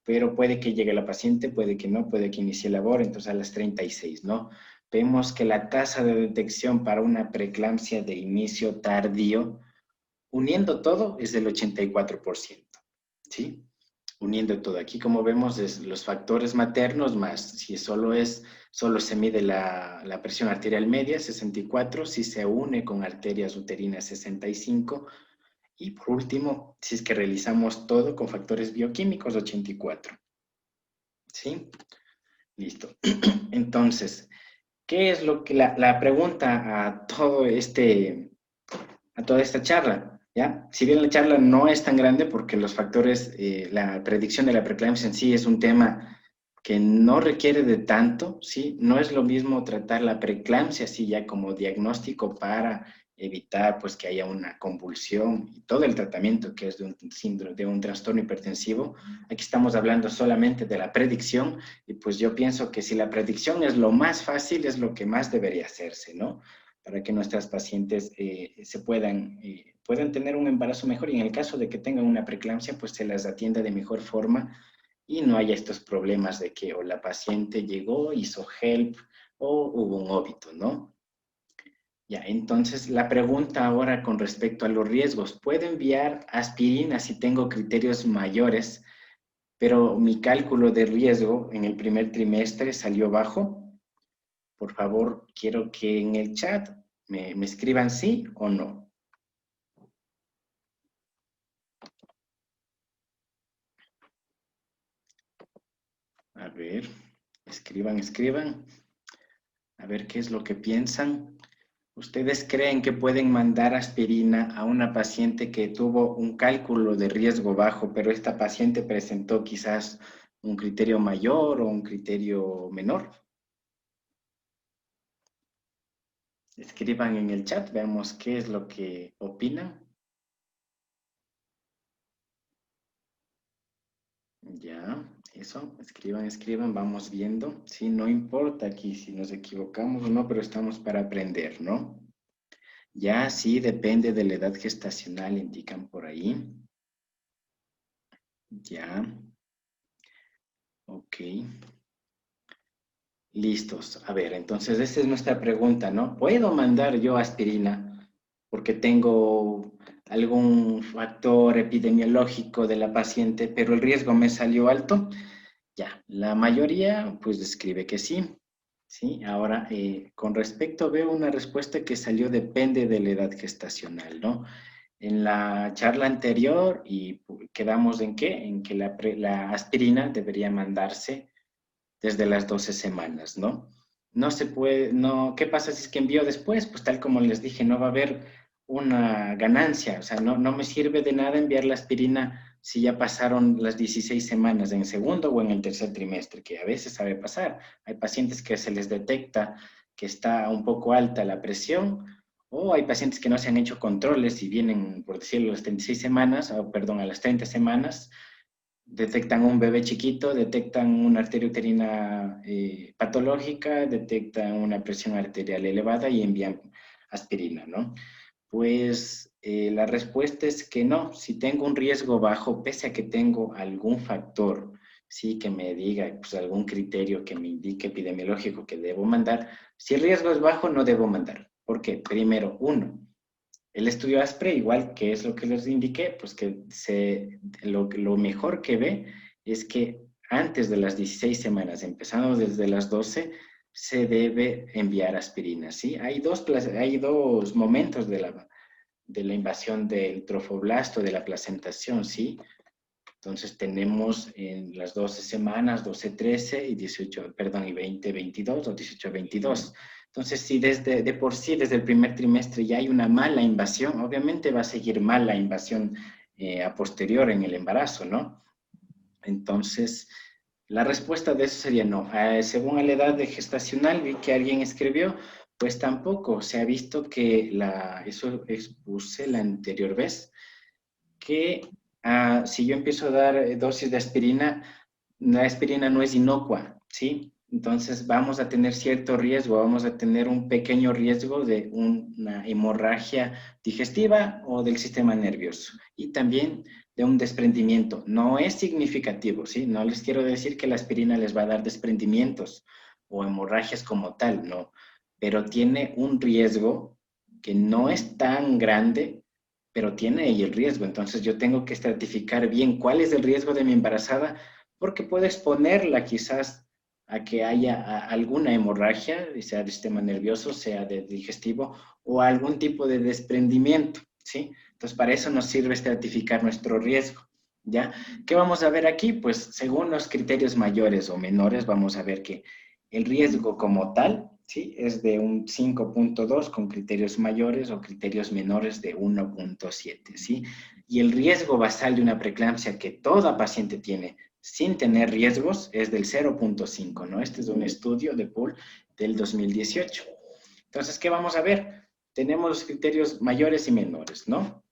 pero puede que llegue la paciente, puede que no, puede que inicie labor, entonces a las 36, ¿no? Vemos que la tasa de detección para una preeclampsia de inicio tardío, uniendo todo, es del 84%, ¿sí? Uniendo todo. Aquí, como vemos, es los factores maternos más, si solo se mide la presión arterial media, 64, si se une con arterias uterinas, 65, y por último, si es que realizamos todo con factores bioquímicos, 84. ¿Sí? Listo. Entonces, ¿qué es lo que la pregunta a toda esta charla? ¿Ya? Si bien la charla no es tan grande porque los factores, la predicción de la preeclampsia en sí es un tema que no requiere de tanto, ¿sí? No es lo mismo tratar la preeclampsia así ya como diagnóstico para evitar pues que haya una convulsión y todo el tratamiento que es de un síndrome, de un trastorno hipertensivo. Aquí estamos hablando solamente de la predicción y pues yo pienso que si la predicción es lo más fácil, es lo que más debería hacerse, ¿no? Para que nuestras pacientes puedan tener un embarazo mejor y en el caso de que tengan una preeclampsia, pues se las atienda de mejor forma y no haya estos problemas de que o la paciente llegó, hizo HELP o hubo un óbito, ¿no? Ya, entonces la pregunta ahora con respecto a los riesgos. ¿Puedo enviar aspirina si tengo criterios mayores, pero mi cálculo de riesgo en el primer trimestre salió bajo? Por favor, quiero que en el chat me escriban sí o no. A ver, escriban. A ver qué es lo que piensan. ¿Ustedes creen que pueden mandar aspirina a una paciente que tuvo un cálculo de riesgo bajo, pero esta paciente presentó quizás un criterio mayor o un criterio menor? Escriban en el chat, veamos qué es lo que opinan. Ya, eso, escriban, vamos viendo. Sí, no importa aquí si nos equivocamos o no, pero estamos para aprender, ¿no? Ya, sí, depende de la edad gestacional, indican por ahí. Ya. Ok. Listos. A ver, entonces esa es nuestra pregunta, ¿no? ¿Puedo mandar yo aspirina porque tengo algún factor epidemiológico de la paciente, pero el riesgo me salió alto? Ya, la mayoría pues describe que sí. Sí, ahora, con respecto, veo una respuesta que salió depende de la edad gestacional, ¿no? En la charla anterior, y quedamos en qué, en que la aspirina debería mandarse desde las 12 semanas, ¿no? No se puede, no, ¿qué pasa si es que envío después? Pues tal como les dije, no va a haber una ganancia, o sea, no me sirve de nada enviar la aspirina si ya pasaron las 16 semanas en el segundo o en el tercer trimestre, que a veces sabe pasar. Hay pacientes que se les detecta que está un poco alta la presión, o hay pacientes que no se han hecho controles y vienen, por decirlo, a las 36 semanas, o perdón, a las 30 semanas, detectan un bebé chiquito, detectan una arteria uterina patológica, detectan una presión arterial elevada y envían aspirina, ¿no? Pues la respuesta es que no. Si tengo un riesgo bajo, pese a que tengo algún factor, sí, que me diga, pues algún criterio que me indique epidemiológico que debo mandar, si el riesgo es bajo, no debo mandar. ¿Por qué? Primero, uno, el estudio ASPRE, igual que es lo que les indiqué, pues que lo mejor que ve es que antes de las 16 semanas, empezando desde las 12, se debe enviar aspirina, ¿sí? Hay dos momentos de la invasión del trofoblasto, de la placentación, ¿sí? Entonces tenemos en las 12 semanas, 12, 13 y 18, perdón, y 20, 22 o 18, 22. Entonces, si de por sí, desde el primer trimestre ya hay una mala invasión, obviamente va a seguir mal la invasión a posterior en el embarazo, ¿no? Entonces, la respuesta de eso sería no. Según la edad de gestacional, vi que alguien escribió, pues tampoco se ha visto que eso expuse la anterior vez, que si yo empiezo a dar dosis de aspirina, la aspirina no es inocua, ¿sí? Entonces vamos a tener cierto riesgo, vamos a tener un pequeño riesgo de una hemorragia digestiva o del sistema nervioso y también de un desprendimiento. No es significativo, ¿sí? No les quiero decir que la aspirina les va a dar desprendimientos o hemorragias como tal, no, pero tiene un riesgo que no es tan grande, pero tiene ahí el riesgo. Entonces yo tengo que estratificar bien cuál es el riesgo de mi embarazada, porque puedo exponerla quizás a que haya alguna hemorragia, sea del sistema nervioso, sea del digestivo, o algún tipo de desprendimiento, ¿sí? Entonces para eso nos sirve estratificar nuestro riesgo, ¿ya? ¿Qué vamos a ver aquí? Pues según los criterios mayores o menores, vamos a ver que el riesgo como tal, ¿sí? Es de un 5.2 con criterios mayores o criterios menores de 1.7, ¿sí? Y el riesgo basal de una preeclampsia que toda paciente tiene sin tener riesgos es del 0.5, ¿no? Este es un estudio de Pool del 2018. Entonces, ¿qué vamos a ver? Tenemos los criterios mayores y menores, ¿no?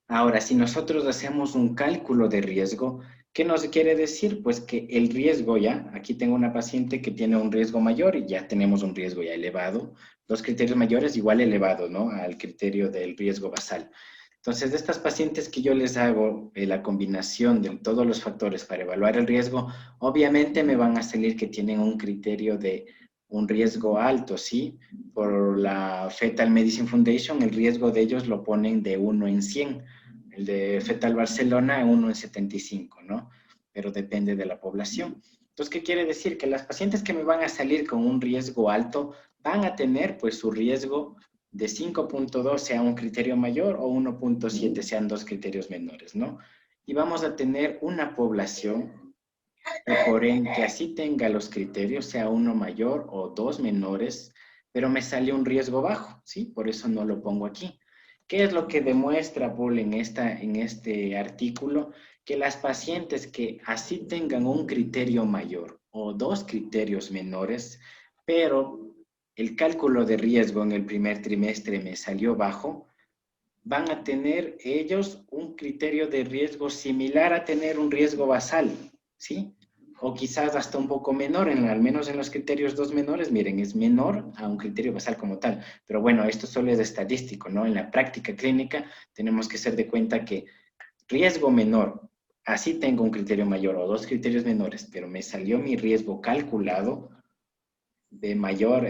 Ahora, si nosotros hacemos un cálculo de riesgo, ¿qué nos quiere decir? Pues que el riesgo ya, aquí tengo una paciente que tiene un riesgo mayor y ya tenemos un riesgo ya elevado. Los criterios mayores igual elevado, ¿no? Al criterio del riesgo basal. Entonces, de estas pacientes que yo les hago la combinación de todos los factores para evaluar el riesgo, obviamente me van a salir que tienen un criterio de un riesgo alto, ¿sí? Por la Fetal Medicine Foundation, el riesgo de ellos lo ponen de 1 en 100. El de Fetal Barcelona, 1 en 75, ¿no? Pero depende de la población. Entonces, ¿qué quiere decir? Que las pacientes que me van a salir con un riesgo alto van a tener, pues, su riesgo de 5.2 sea un criterio mayor o 1.7 sean dos criterios menores, ¿no? Y vamos a tener una población por ende que así tenga los criterios, sea uno mayor o dos menores, pero me sale un riesgo bajo, ¿sí? Por eso no lo pongo aquí. ¿Qué es lo que demuestra Paul en este artículo? Que las pacientes que así tengan un criterio mayor o dos criterios menores, pero el cálculo de riesgo en el primer trimestre me salió bajo, van a tener ellos un criterio de riesgo similar a tener un riesgo basal, ¿sí? O quizás hasta un poco menor, al menos en los criterios dos menores, miren, es menor a un criterio basal como tal. Pero bueno, esto solo es estadístico, ¿no? En la práctica clínica tenemos que ser de cuenta que riesgo menor, así tengo un criterio mayor o dos criterios menores, pero me salió mi riesgo calculado de mayor,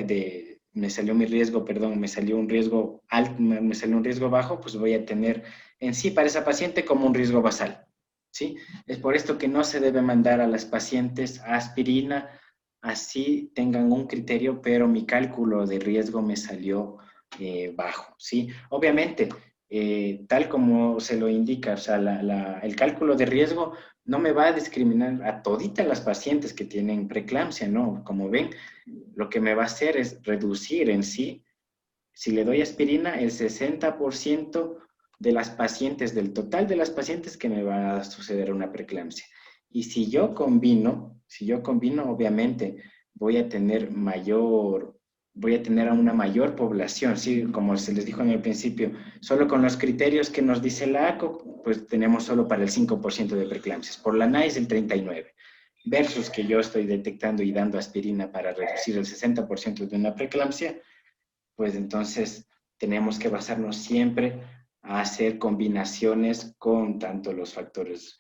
me salió mi riesgo, perdón, me salió un riesgo alto, me salió un riesgo bajo, pues voy a tener en sí para esa paciente como un riesgo basal, ¿sí? Es por esto que no se debe mandar a las pacientes aspirina así tengan un criterio, pero mi cálculo de riesgo me salió bajo, ¿sí? Obviamente, tal como se lo indica, o sea, el cálculo de riesgo no me va a discriminar a toditas las pacientes que tienen preeclampsia, ¿no? Como ven, lo que me va a hacer es reducir en sí, si le doy aspirina, el 60% de las pacientes, del total de las pacientes que me va a suceder una preeclampsia. Y si yo combino, obviamente voy a tener a una mayor población, ¿sí? Como se les dijo en el principio, solo con los criterios que nos dice la ACO, pues tenemos solo para el 5% de preeclampsias. Por la NICE el 39%, versus que yo estoy detectando y dando aspirina para reducir el 60% de una preeclampsia, pues entonces tenemos que basarnos siempre a hacer combinaciones con tanto los factores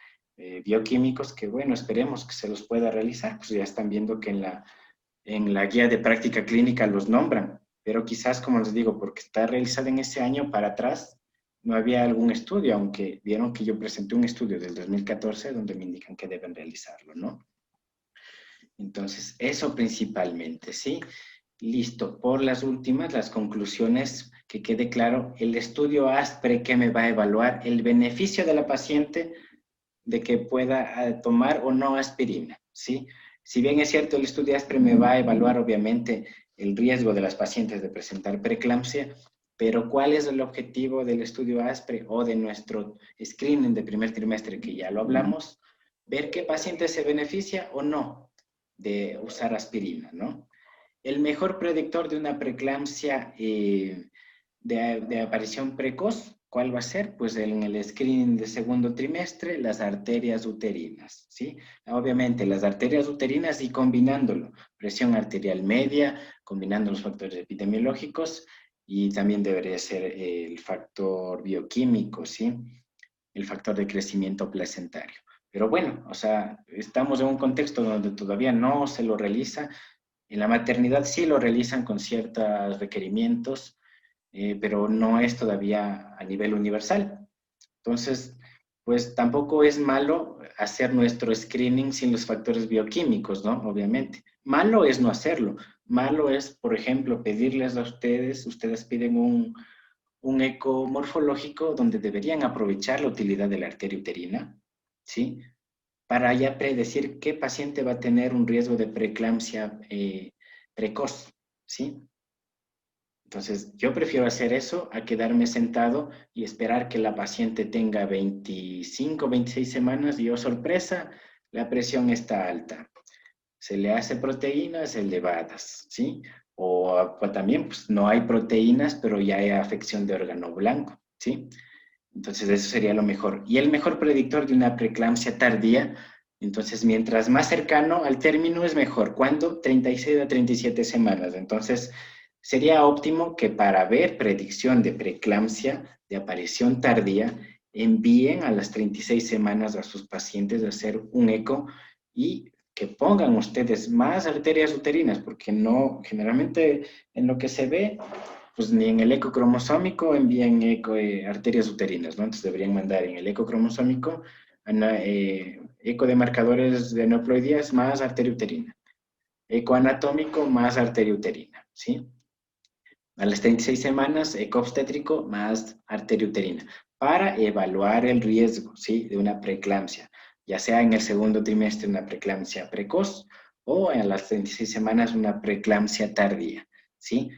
bioquímicos, que bueno, esperemos que se los pueda realizar, pues ya están viendo que en la guía de práctica clínica los nombran, pero quizás, como les digo, porque está realizada en ese año para atrás, no había algún estudio, aunque vieron que yo presenté un estudio del 2014 donde me indican que deben realizarlo, ¿no? Entonces, eso principalmente, ¿sí? Listo, por las últimas, las conclusiones, que quede claro, el estudio ASPRE que me va a evaluar el beneficio de la paciente de que pueda tomar o no aspirina, ¿sí? Si bien es cierto, el estudio ASPRE me va a evaluar obviamente el riesgo de las pacientes de presentar preeclampsia, pero ¿cuál es el objetivo del estudio ASPRE o de nuestro screening de primer trimestre, que ya lo hablamos? Ver qué paciente se beneficia o no de usar aspirina, ¿no? El mejor predictor de una preeclampsia de aparición precoz, ¿cuál va a ser? Pues en el screening de segundo trimestre, las arterias uterinas, ¿sí? Obviamente, las arterias uterinas y combinándolo, presión arterial media, combinando los factores epidemiológicos y también debería ser el factor bioquímico, ¿sí? El factor de crecimiento placentario. Pero bueno, o sea, estamos en un contexto donde todavía no se lo realiza. En la maternidad sí lo realizan con ciertos requerimientos, pero no es todavía a nivel universal. Entonces, pues tampoco es malo hacer nuestro screening sin los factores bioquímicos, ¿no? Obviamente. Malo es no hacerlo. Malo es, por ejemplo, pedirles a ustedes piden un eco morfológico donde deberían aprovechar la utilidad de la arteria uterina, ¿sí? Para ya predecir qué paciente va a tener un riesgo de preeclampsia precoz, ¿sí? Entonces, yo prefiero hacer eso a quedarme sentado y esperar que la paciente tenga 25, 26 semanas y, oh sorpresa, la presión está alta. Se le hace proteínas elevadas, ¿sí? O también, pues, no hay proteínas, pero ya hay afección de órgano blanco, ¿sí? Entonces, eso sería lo mejor. Y el mejor predictor de una preeclampsia tardía, entonces, mientras más cercano al término es mejor. ¿Cuándo? 36 a 37 semanas. Entonces, sería óptimo que para ver predicción de preeclampsia, de aparición tardía, envíen a las 36 semanas a sus pacientes a hacer un eco y que pongan ustedes más arterias uterinas, porque no, generalmente en lo que se ve, pues ni en el eco cromosómico envían arterias uterinas, ¿no? Entonces deberían mandar en el eco cromosómico eco de marcadores de aneuploidías más arteria uterina, eco anatómico más arteria uterina, ¿sí? A las 36 semanas, eco obstétrico más arteria uterina, para evaluar el riesgo, ¿sí? De una preeclampsia, ya sea en el segundo trimestre una preeclampsia precoz o en las 36 semanas una preeclampsia tardía, ¿sí?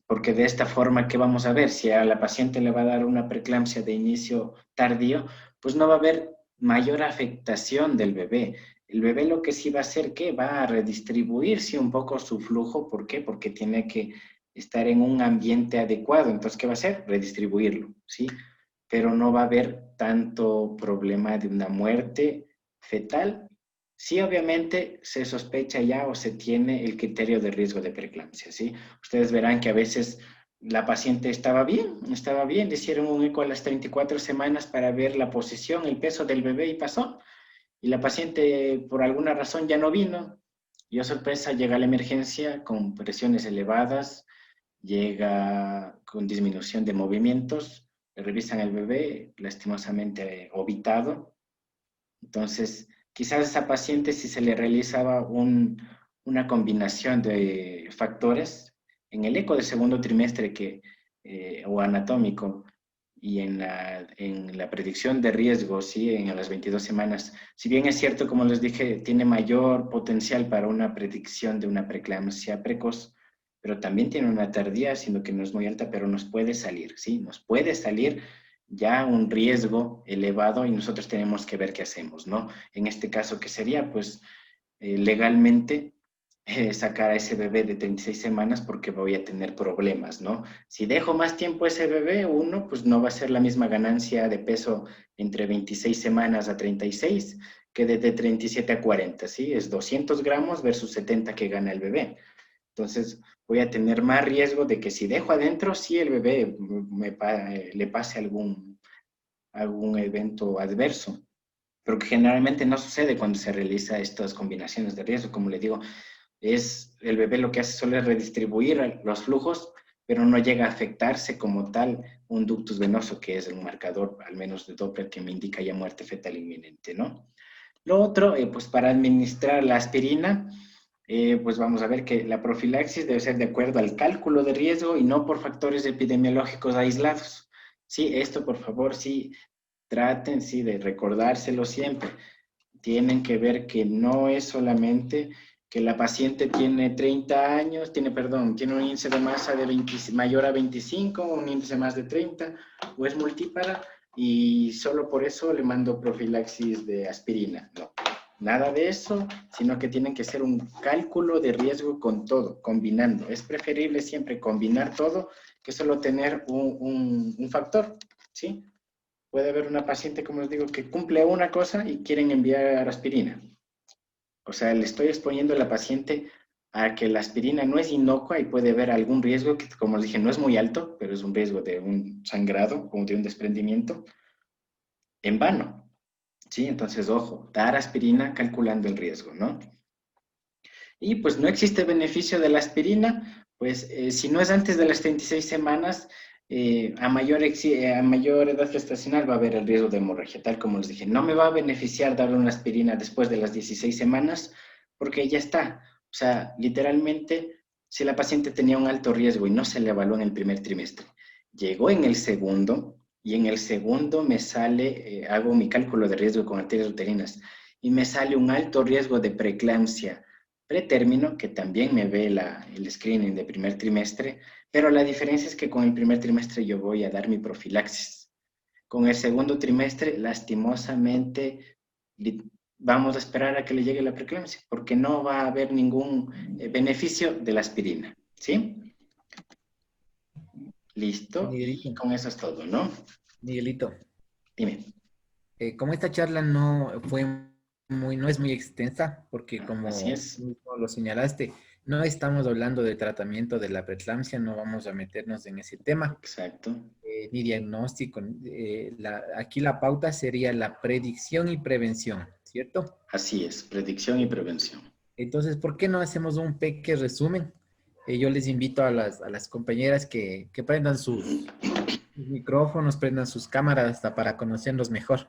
Porque de esta forma, ¿qué vamos a ver? Si a la paciente le va a dar una preeclampsia de inicio tardío, pues no va a haber mayor afectación del bebé. El bebé lo que sí va a hacer, ¿qué? Va a redistribuirse un poco su flujo. ¿Por qué? Porque tiene que estar en un ambiente adecuado. Entonces, ¿qué va a hacer? Redistribuirlo, ¿sí? Pero no va a haber tanto problema de una muerte fetal. Sí, obviamente se sospecha ya o se tiene el criterio de riesgo de preeclampsia, ¿sí? Ustedes verán que a veces la paciente estaba bien, le hicieron un eco a las 34 semanas para ver la posición, el peso del bebé y pasó. Y la paciente por alguna razón ya no vino. Y, oh sorpresa, llega a la emergencia con presiones elevadas, llega con disminución de movimientos, le revisan el bebé, lastimosamente obitado. Entonces, quizás a esa paciente si se le realizaba una combinación de factores en el eco de segundo trimestre o anatómico y en la predicción de riesgo, ¿sí? En las 22 semanas. Si bien es cierto, como les dije, tiene mayor potencial para una predicción de una preeclampsia precoz, pero también tiene una tardía, siendo que no es muy alta, pero nos puede salir, ¿sí? Nos puede salir ya un riesgo elevado y nosotros tenemos que ver qué hacemos, ¿no? En este caso, ¿qué sería? Pues legalmente sacar a ese bebé de 36 semanas porque voy a tener problemas, ¿no? Si dejo más tiempo a ese bebé, uno, pues no va a ser la misma ganancia de peso entre 26 semanas a 36 que desde 37 a 40, ¿sí? Es 200 gramos versus 70 que gana el bebé. Entonces, voy a tener más riesgo de que si dejo adentro, sí el bebé le pase algún evento adverso, pero que generalmente no sucede cuando se realiza estas combinaciones de riesgo. Como le digo, el bebé lo que hace solo es redistribuir los flujos, pero no llega a afectarse como tal un ductus venoso, que es un marcador, al menos de Doppler, que me indica ya muerte fetal inminente, ¿no? Lo otro, pues para administrar la aspirina, pues vamos a ver que la profilaxis debe ser de acuerdo al cálculo de riesgo y no por factores epidemiológicos aislados. Sí, esto por favor, sí, traten, sí, de recordárselo siempre. Tienen que ver que no es solamente que la paciente tiene 30 años, tiene un índice de masa de mayor a 25, un índice más de 30, o es multípara, y solo por eso le mando profilaxis de aspirina. No, nada de eso, sino que tienen que ser un cálculo de riesgo con todo, combinando. Es preferible siempre combinar todo que solo tener un factor, ¿sí? Puede haber una paciente, como les digo, que cumple una cosa y quieren enviar aspirina. O sea, le estoy exponiendo a la paciente a que la aspirina no es inocua y puede haber algún riesgo que, como les dije, no es muy alto, pero es un riesgo de un sangrado o de un desprendimiento en vano. ¿Sí? Entonces, ojo, dar aspirina calculando el riesgo, ¿no? Y pues no existe beneficio de la aspirina, pues si no es antes de las 36 semanas, a mayor edad gestacional va a haber el riesgo de hemorragia, tal como les dije. No me va a beneficiar darle una aspirina después de las 16 semanas porque ya está. O sea, literalmente, si la paciente tenía un alto riesgo y no se le evaluó en el primer trimestre, llegó en el segundo y en el segundo me sale, hago mi cálculo de riesgo con arterias uterinas y me sale un alto riesgo de preeclampsia pretérmino, que también me ve el screening de primer trimestre, pero la diferencia es que con el primer trimestre yo voy a dar mi profilaxis. Con el segundo trimestre, lastimosamente, vamos a esperar a que le llegue la preeclampsia, porque no va a haber ningún beneficio de la aspirina, ¿sí? Listo,
Miguelito,
y con eso es todo, ¿no?
Miguelito,
Dime.
como esta charla no es muy extensa, porque
Así
como
es,
tú mismo lo señalaste, no estamos hablando de tratamiento de la preeclampsia, no vamos a meternos en ese tema,
exacto.
ni diagnóstico. Aquí la pauta sería la predicción y prevención, ¿cierto?
Así es, predicción y prevención.
Entonces, ¿por qué no hacemos un pequeño resumen? Yo les invito a las compañeras que prendan sus micrófonos, prendan sus cámaras hasta para conocernos mejor.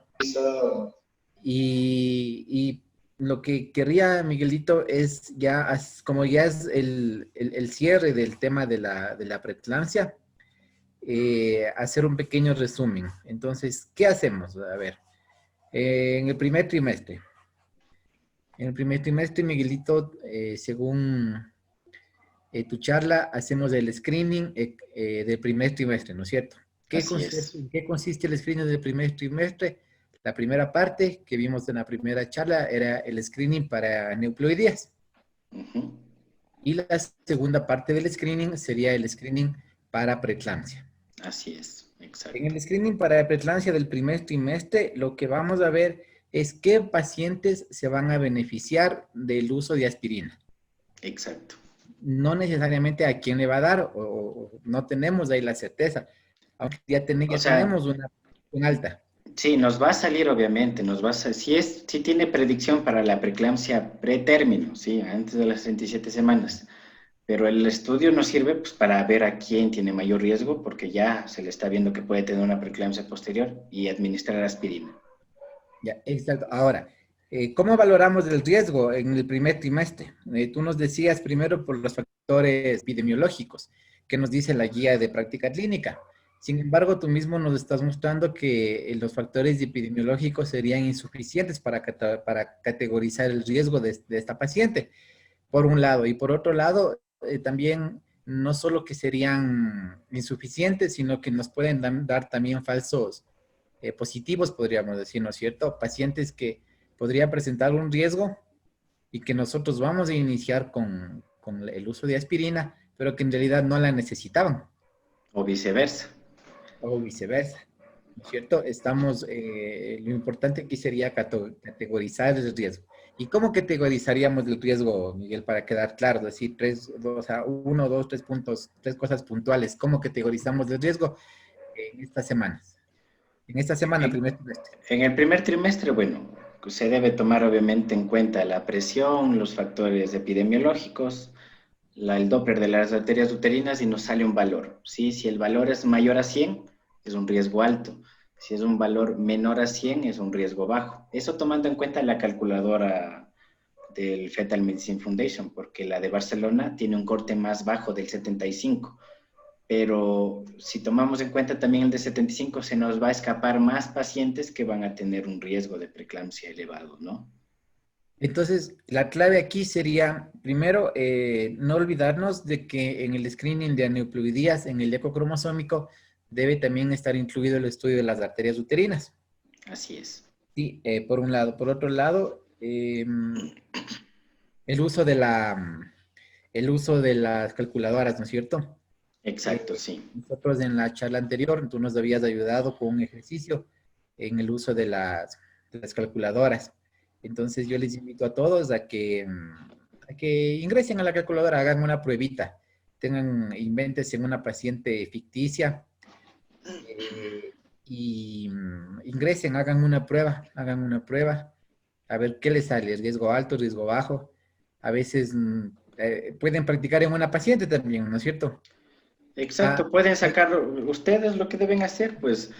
Y lo que querría, Miguelito, es ya, como ya es el cierre del tema de la preeclampsia, hacer un pequeño resumen. Entonces, ¿qué hacemos? A ver, en el primer trimestre. En el primer trimestre, Miguelito, según tu charla, hacemos el screening del primer trimestre, ¿no es cierto?
Así es.
¿En qué consiste el screening del primer trimestre? La primera parte que vimos en la primera charla era el screening para neuploidías.
Ujú.
Y la segunda parte del screening sería el screening para preeclampsia.
Así es,
En
exacto.
el screening para preeclampsia del primer trimestre, lo que vamos a ver es qué pacientes se van a beneficiar del uso de aspirina.
Exacto.
No necesariamente a quién le va a dar, o no tenemos ahí la certeza, aunque
O
ya
sea,
tenemos una alta.
sí, nos va a salir obviamente, si tiene predicción para la preeclampsia pretérmino, sí, antes de las 37 semanas, pero el estudio nos sirve pues, para ver a quién tiene mayor riesgo, porque ya se le está viendo que puede tener una preeclampsia posterior y administrar aspirina.
Ya, exacto. Ahora, ¿Cómo valoramos el riesgo en el primer trimestre? Tú nos decías primero por los factores epidemiológicos, que nos dice la guía de práctica clínica. Sin embargo, tú mismo nos estás mostrando que los factores epidemiológicos serían insuficientes para categorizar el riesgo de esta paciente, por un lado. Y por otro lado, también no solo que serían insuficientes, sino que nos pueden dar también falsos positivos, podríamos decir, ¿no es cierto? Pacientes que podría presentar un riesgo y que nosotros vamos a iniciar con el uso de aspirina, pero que en realidad no la necesitaban.
O viceversa.
O viceversa, ¿no es cierto? Lo importante aquí sería categorizar el riesgo. ¿Y cómo categorizaríamos el riesgo, Miguel, para quedar claro? Es decir, uno, dos, tres puntos, tres cosas puntuales. ¿Cómo categorizamos el riesgo en estas semanas? En esta semana, primer trimestre.
En el primer trimestre, bueno, se debe tomar obviamente en cuenta la presión, los factores epidemiológicos, el Doppler de las arterias uterinas y nos sale un valor, ¿sí? Si el valor es mayor a 100, es un riesgo alto. Si es un valor menor a 100, es un riesgo bajo. Eso tomando en cuenta la calculadora del Fetal Medicine Foundation, porque la de Barcelona tiene un corte más bajo del 75. Pero si tomamos en cuenta también el de 75, se nos va a escapar más pacientes que van a tener un riesgo de preeclampsia elevado, ¿no?
Entonces, la clave aquí sería, primero, no olvidarnos de que en el screening de aneuploidías, en el eco cromosómico, debe también estar incluido el estudio de las arterias uterinas.
Así es.
Sí, por un lado. Por otro lado, el uso de las calculadoras, ¿no es cierto?
Exacto, sí.
Nosotros en la charla anterior, tú nos habías ayudado con un ejercicio en el uso de las calculadoras. Entonces yo les invito a todos a que ingresen a la calculadora, hagan una pruebita, invéntense una paciente ficticia y ingresen, hagan una prueba, a ver qué les sale, riesgo alto, riesgo bajo. A veces pueden practicar en una paciente también, ¿no es cierto?
Exacto, pueden sacar, ustedes lo que deben hacer, pues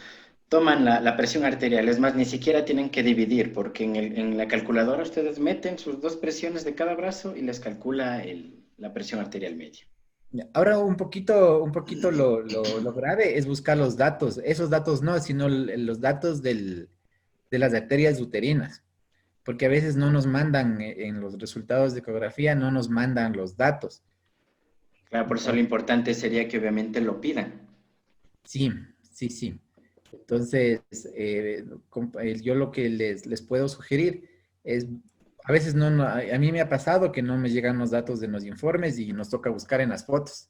toman la presión arterial, es más, ni siquiera tienen que dividir, porque en la calculadora ustedes meten sus dos presiones de cada brazo y les calcula la presión arterial media.
Ahora un poquito lo grave es buscar los datos, esos datos no, sino los datos de las arterias uterinas, porque a veces no nos mandan en los resultados de ecografía, no nos mandan los datos.
Claro, por eso lo importante sería que obviamente lo pidan.
Sí, sí, sí. Entonces, yo lo que les puedo sugerir es, a veces a mí me ha pasado que no me llegan los datos de los informes y nos toca buscar en las fotos.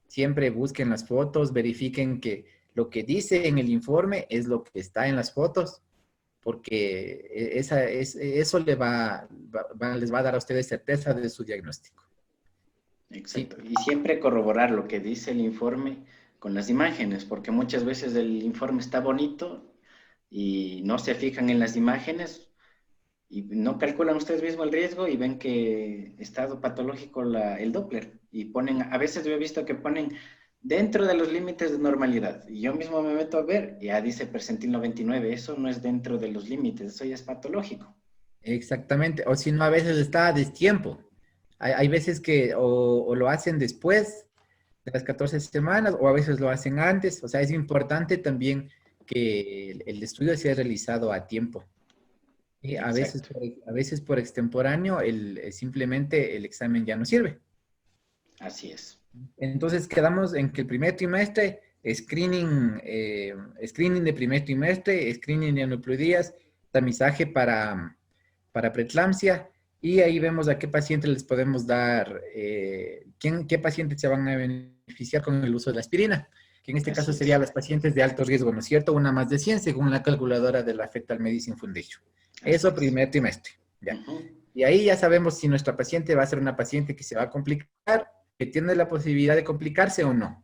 Siempre busquen las fotos, verifiquen que lo que dice en el informe es lo que está en las fotos, porque eso les va a dar a ustedes certeza de su diagnóstico.
Exacto.
Sí.
Y siempre corroborar lo que dice el informe con las imágenes, porque muchas veces el informe está bonito y no se fijan en las imágenes y no calculan ustedes mismos el riesgo y ven que estado patológico el Doppler y ponen, a veces yo he visto que ponen dentro de los límites de normalidad y yo mismo me meto a ver, ya dice percentil 99, eso no es dentro de los límites, eso ya es patológico.
Exactamente, o si no, a veces está a destiempo. Hay veces que o lo hacen después de las 14 semanas o a veces lo hacen antes. O sea, es importante también que el estudio sea realizado a tiempo. Y a veces por extemporáneo, simplemente el examen ya no sirve.
Así es.
Entonces quedamos en que el primer trimestre, screening de primer trimestre, screening de aneuploidías, tamizaje para preeclampsia, y ahí vemos a qué pacientes les podemos dar, qué pacientes se van a beneficiar con el uso de la aspirina, que en este caso serían las pacientes de alto riesgo, ¿no es cierto? Una más de 100 según la calculadora de la Fetal Medicine Foundation. Eso primer trimestre, ¿ya? Y ahí ya sabemos si nuestra paciente va a ser una paciente que se va a complicar, que tiene la posibilidad de complicarse o no.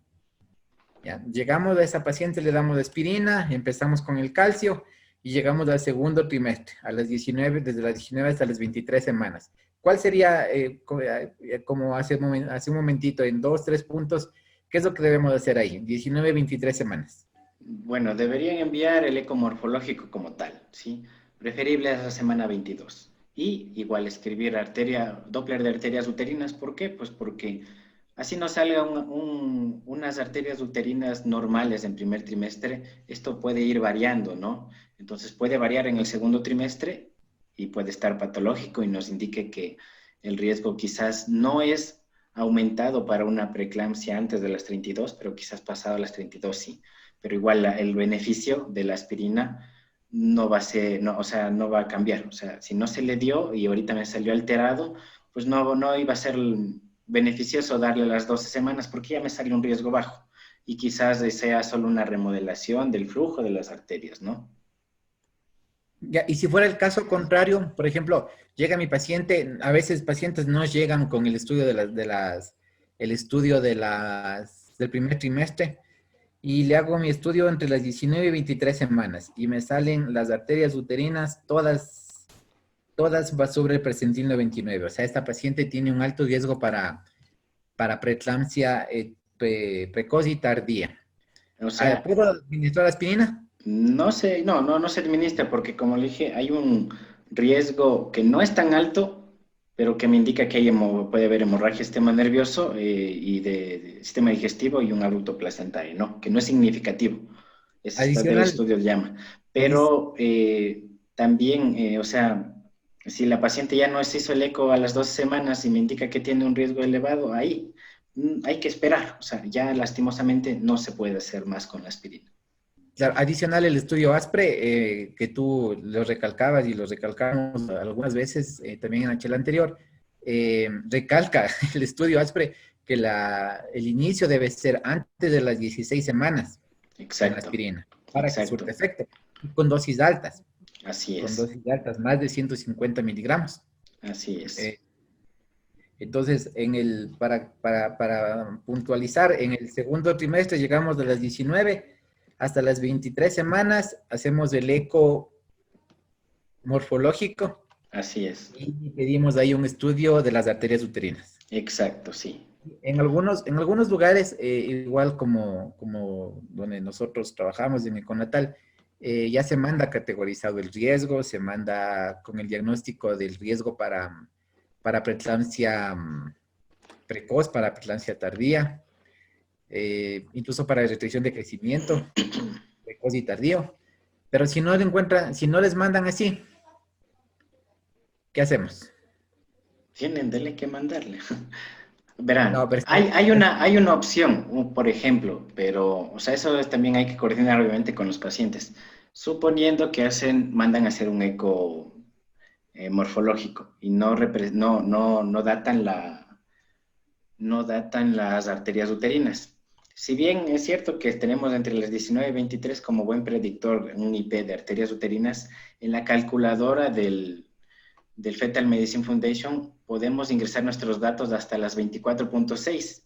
¿Ya? Llegamos a esa paciente, le damos aspirina, empezamos con el calcio, y llegamos al segundo trimestre, desde las 19 hasta las 23 semanas. ¿Cuál sería, como hace un momentito, en 2, 3 puntos, qué es lo que debemos hacer ahí? 19, 23 semanas.
Bueno, deberían enviar el eco morfológico como tal, ¿sí? Preferible a la semana 22. Y igual escribir Doppler de arterias uterinas. ¿Por qué? Pues porque así no salgan unas arterias uterinas normales en primer trimestre. Esto puede ir variando, ¿no? Entonces puede variar en el segundo trimestre y puede estar patológico y nos indique que el riesgo quizás no es aumentado para una preeclampsia antes de las 32, pero quizás pasado las 32 sí. Pero igual el beneficio de la aspirina no va a ser, no, o sea, no va a cambiar. O sea, si no se le dio y ahorita me salió alterado, pues no iba a ser beneficioso darle las 12 semanas porque ya me salió un riesgo bajo. Y quizás sea solo una remodelación del flujo de las arterias, ¿no?
Ya, y si fuera el caso contrario, por ejemplo, llega mi paciente, a veces pacientes no llegan con el estudio del primer trimestre, y le hago mi estudio entre las 19 y 23 semanas y me salen las arterias uterinas todas va sobre el percentilo 29. O sea, esta paciente tiene un alto riesgo para preeclampsia precoz y tardía.
O sea,
¿Puedo administrar aspirina?
no se, no se administra porque como le dije, hay un riesgo que no es tan alto, pero que me indica que puede haber hemorragia del sistema nervioso y de sistema digestivo y un abrupto placentario, ¿no? Que no es significativo. Ese está del
Adicional,
estudio llama.
adic-
Pero también, o sea, si la paciente ya no se hizo el eco a las 12 semanas y me indica que tiene un riesgo elevado, ahí hay que esperar. O sea, ya lastimosamente no se puede hacer más con la aspirina.
claro, adicional el estudio ASPRE, que tú lo recalcabas y lo recalcamos algunas veces también en la charla anterior, recalca el estudio ASPRE que el inicio debe ser antes de las 16 semanas con la
Exacto,
aspirina para que
exacto.
surta efecto, y con dosis altas,
Así es,
más de 150 miligramos.
así es.
Eh, entonces, para puntualizar, en el segundo trimestre llegamos de las 19 hasta las 23 semanas, hacemos el eco morfológico
Así es.
y pedimos ahí un estudio de las arterias uterinas.
Exacto, sí.
En algunos lugares, igual como donde nosotros trabajamos en el Conatal, ya se manda categorizado el riesgo, se manda con el diagnóstico del riesgo para preeclampsia precoz, para preeclampsia tardía, incluso para restricción de crecimiento, precoz y tardío. Pero si no le encuentran, si no les mandan así, ¿qué hacemos?
Dele que mandarle. Verán,
No, pero
hay una opción, por ejemplo, pero, o sea, también hay que coordinar obviamente con los pacientes. Suponiendo que mandan a hacer un eco morfológico y no datan las arterias uterinas. Si bien es cierto que tenemos entre las 19 y 23 como buen predictor un IP de arterias uterinas, en la calculadora del Fetal Medicine Foundation podemos ingresar nuestros datos hasta las 24.6.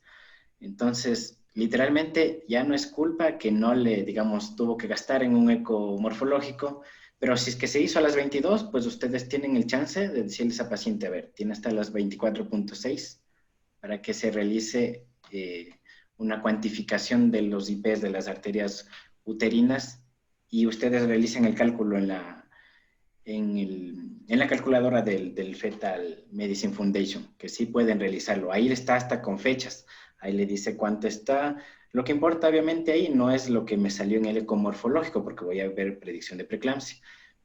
Entonces, literalmente ya no es culpa que no digamos, tuvo que gastar en un eco morfológico, pero si es que se hizo a las 22, pues ustedes tienen el chance de decirle a esa paciente, a ver, tiene hasta las 24.6 para que se realice una cuantificación de los IPs de las arterias uterinas y ustedes realicen el cálculo en la calculadora del Fetal Medicine Foundation, que sí pueden realizarlo. Ahí está hasta con fechas. Ahí le dice cuánto está. Lo que importa obviamente ahí no es lo que me salió en el eco morfológico, porque voy a ver predicción de preeclampsia.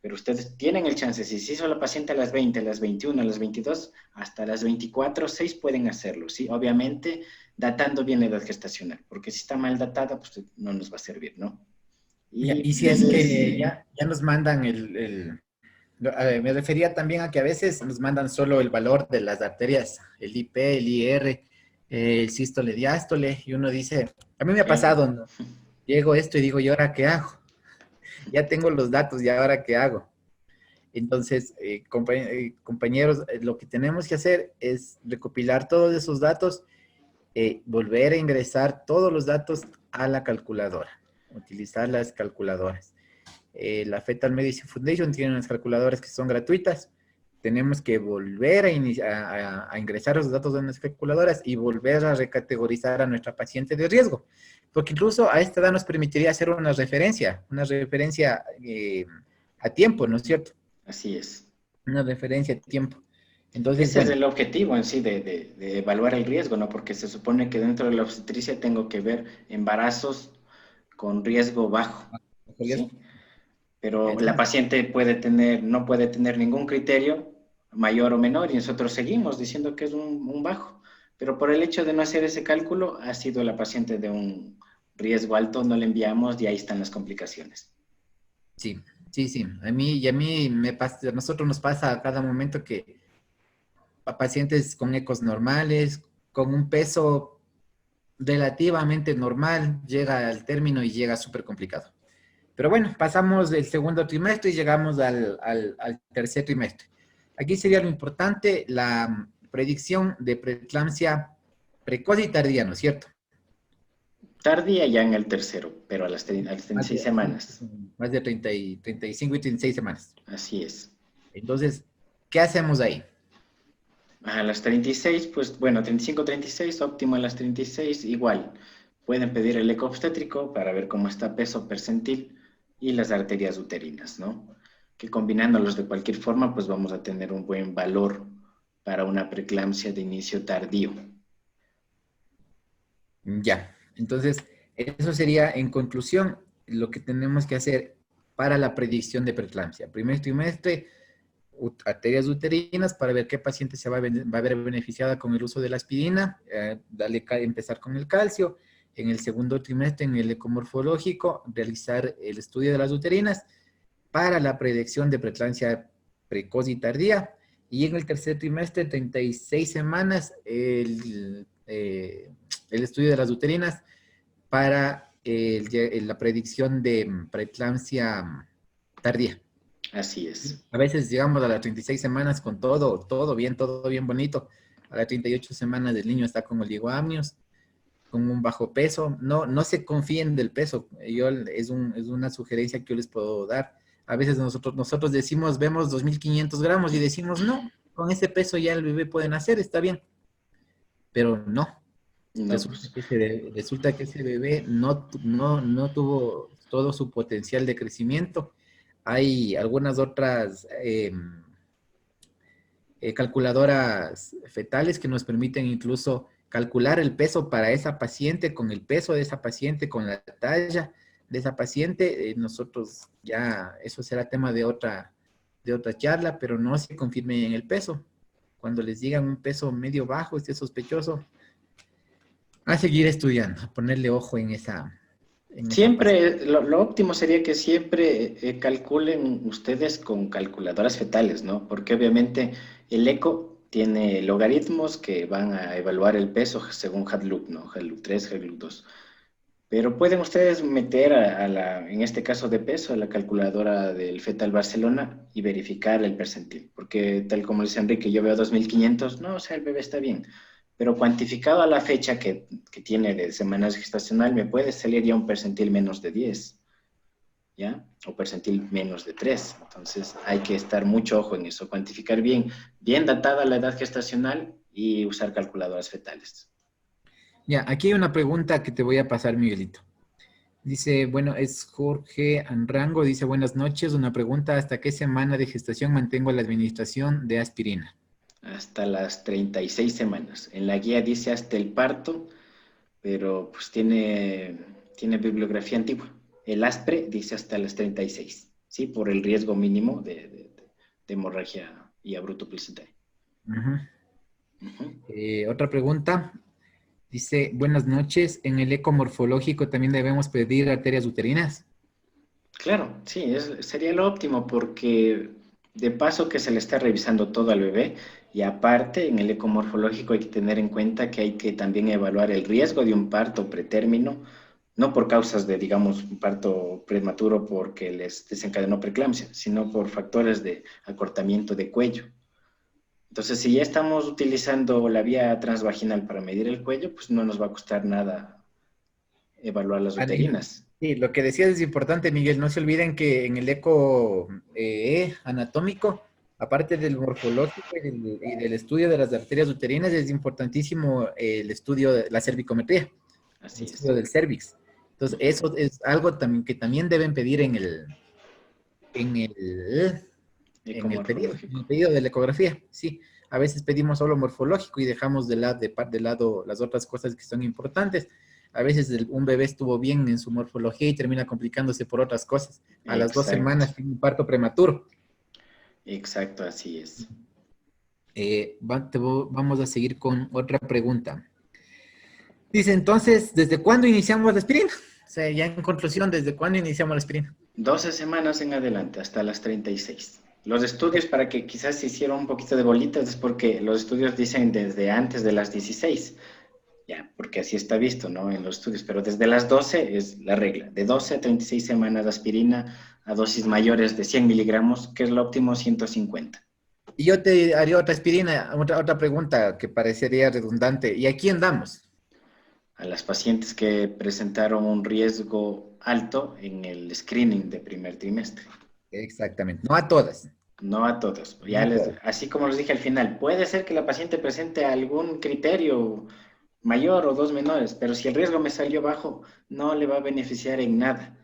Pero ustedes tienen el chance, si se hizo la paciente a las 20, a las 21, a las 22, hasta las 24, 6 pueden hacerlo, ¿sí? Obviamente, datando bien la edad gestacional, porque si está mal datada, pues no nos va a servir, ¿no? Y
y si es que ya nos mandan a ver, me refería también a que a veces nos mandan solo el valor de las arterias, el IP, el IR, el sístole, diástole, y uno dice, a mí me ha pasado, ¿no? Llego esto y digo, ¿y ahora qué hago? Ya tengo los datos, ¿y ahora qué hago? Entonces, compañeros, lo que tenemos que hacer es recopilar todos esos datos, volver a ingresar todos los datos a la calculadora, utilizar las calculadoras. La Fetal Medicine Foundation tiene unas calculadoras que son gratuitas. Tenemos que volver a ingresar los datos de nuestras calculadoras y volver a recategorizar a nuestra paciente de riesgo. Porque incluso a esta edad nos permitiría hacer una referencia a tiempo, ¿no es cierto?
así es.
una referencia de tiempo. Entonces,
Ese es
bueno,
el objetivo en sí de evaluar el riesgo, ¿no? Porque se supone que dentro de la obstetricia tengo que ver embarazos con riesgo bajo, ¿sí? Pero la
entonces,
paciente puede tener, no puede tener ningún criterio mayor o menor y nosotros seguimos diciendo que es un bajo. Pero por el hecho de no hacer ese cálculo, ha sido la paciente de un riesgo alto, no le enviamos y ahí están las complicaciones.
sí, sí, sí. A mí me pasa, a nosotros nos pasa a cada momento que a pacientes con ecos normales, con un peso relativamente normal, llega al término y llega súper complicado. Pero bueno, pasamos del segundo trimestre y llegamos al tercer trimestre. Aquí sería lo importante, la predicción de preeclampsia precoz y tardía, ¿no es cierto?
Tardía ya en el tercero, pero a las
Más
36
de,
semanas.
más de 30 y, 35 y 36 semanas.
Así es.
Entonces, ¿qué hacemos ahí?
A las 36, pues bueno, 35, 36, óptimo a las 36, igual. Pueden pedir el eco obstétrico para ver cómo está peso percentil y las arterias uterinas, ¿no? Que combinándolos de cualquier forma, pues vamos a tener un buen valor para una preeclampsia de inicio tardío.
Ya, entonces, eso sería en conclusión lo que tenemos que hacer para la predicción de preeclampsia. Primer trimestre, arterias uterinas para ver qué paciente se va a ver beneficiada con el uso de la aspirina, empezar con el calcio. En el segundo trimestre, en el ecomorfológico, realizar el estudio de las uterinas para la predicción de preeclampsia precoz y tardía. Y en el tercer trimestre, 36 semanas, el estudio de las uterinas para la predicción de preeclampsia tardía.
Así es.
A veces llegamos a las 36 semanas con todo bien bonito. A las 38 semanas el niño está con oligoamnios, con un bajo peso. No se confíen del peso. Es una sugerencia que yo les puedo dar. A veces nosotros decimos, vemos 2.500 gramos y decimos, no, con ese peso ya el bebé puede nacer, está bien. Pero no.
No, pues,
Resulta que ese bebé no tuvo todo su potencial de crecimiento. Hay algunas otras calculadoras fetales que nos permiten incluso calcular el peso para esa paciente, con el peso de esa paciente, con la talla de esa paciente. Nosotros ya, eso será tema de otra charla, pero no se confirme en el peso. Cuando les digan un peso medio bajo, esté sospechoso, a seguir estudiando, a ponerle ojo en esa paciente.
siempre, lo óptimo sería que siempre calculen ustedes con calculadoras fetales, ¿no? Porque obviamente el eco tiene logaritmos que van a evaluar el peso según Hadloop, ¿no? Hadloop 3, Hadloop 2. Pero pueden ustedes meter en este caso de peso, a la calculadora del Fetal Barcelona y verificar el percentil. Porque tal como dice Enrique, yo veo 2.500, no, o sea, el bebé está bien. Pero cuantificado a la fecha que tiene de semanas gestacional, me puede salir ya un percentil menos de 10, ¿ya? O percentil menos de 3. Entonces hay que estar mucho ojo en eso, cuantificar bien datada la edad gestacional y usar calculadoras fetales.
Ya, aquí hay una pregunta que te voy a pasar, Miguelito. Dice, bueno, es Jorge Anrango, dice, buenas noches, una pregunta, ¿hasta qué semana de gestación mantengo la administración de aspirina?
Hasta las 36 semanas. En la guía dice hasta el parto, pero pues tiene bibliografía antigua. El ASPRE dice hasta las 36, ¿sí? Por el riesgo mínimo de hemorragia y abruto placentario.
Ujú.
Ujú.
Otra pregunta, dice, buenas noches, ¿en el eco morfológico también debemos pedir arterias uterinas?
Claro, sí, sería lo óptimo porque de paso que se le está revisando todo al bebé y aparte en el ecomorfológico hay que tener en cuenta que hay que también evaluar el riesgo de un parto pretérmino, no por causas de, digamos, un parto prematuro porque les desencadenó preeclampsia, sino por factores de acortamiento de cuello. Entonces, si ya estamos utilizando la vía transvaginal para medir el cuello, pues no nos va a costar nada evaluar las
Vale.
uterinas.
Sí, lo que decías es importante, Miguel. No se olviden que en el eco anatómico, aparte del morfológico y del estudio de las arterias uterinas, es importantísimo el estudio de la cervicometría, el
Así
estudio
es.
del cervix. Entonces,
Ujú.
eso es algo también que también deben pedir en el En el
Ecomorfológico.
pedido de la ecografía, sí. A veces pedimos solo morfológico y dejamos de lado las otras cosas que son importantes. A veces un bebé estuvo bien en su morfología y termina complicándose por otras cosas. A las 2
Exacto,
semanas tiene un parto prematuro.
exacto, así es.
Vamos a seguir con otra pregunta. Dice, entonces, ¿desde cuándo iniciamos la aspirina? O sea, ya en conclusión, ¿desde cuándo iniciamos la aspirina?
12 semanas en adelante, hasta las 36. Los estudios, para que quizás se hicieron un poquito de bolitas, es porque los estudios dicen desde antes de las 16. Ya, porque así está visto, ¿no? En los estudios, pero desde las 12 es la regla. De 12 a 36 semanas de aspirina a dosis mayores de 100 miligramos, que es lo óptimo 150.
Y yo te haría otra aspirina, otra pregunta que parecería redundante. ¿Y a quién damos?
A las pacientes que presentaron un riesgo alto en el screening de primer trimestre.
Exactamente, no a todas.
No a todos.
No a todas.
Así como les dije al final, puede ser que la paciente presente algún criterio mayor o dos menores, pero si el riesgo me salió bajo, no le va a beneficiar en nada.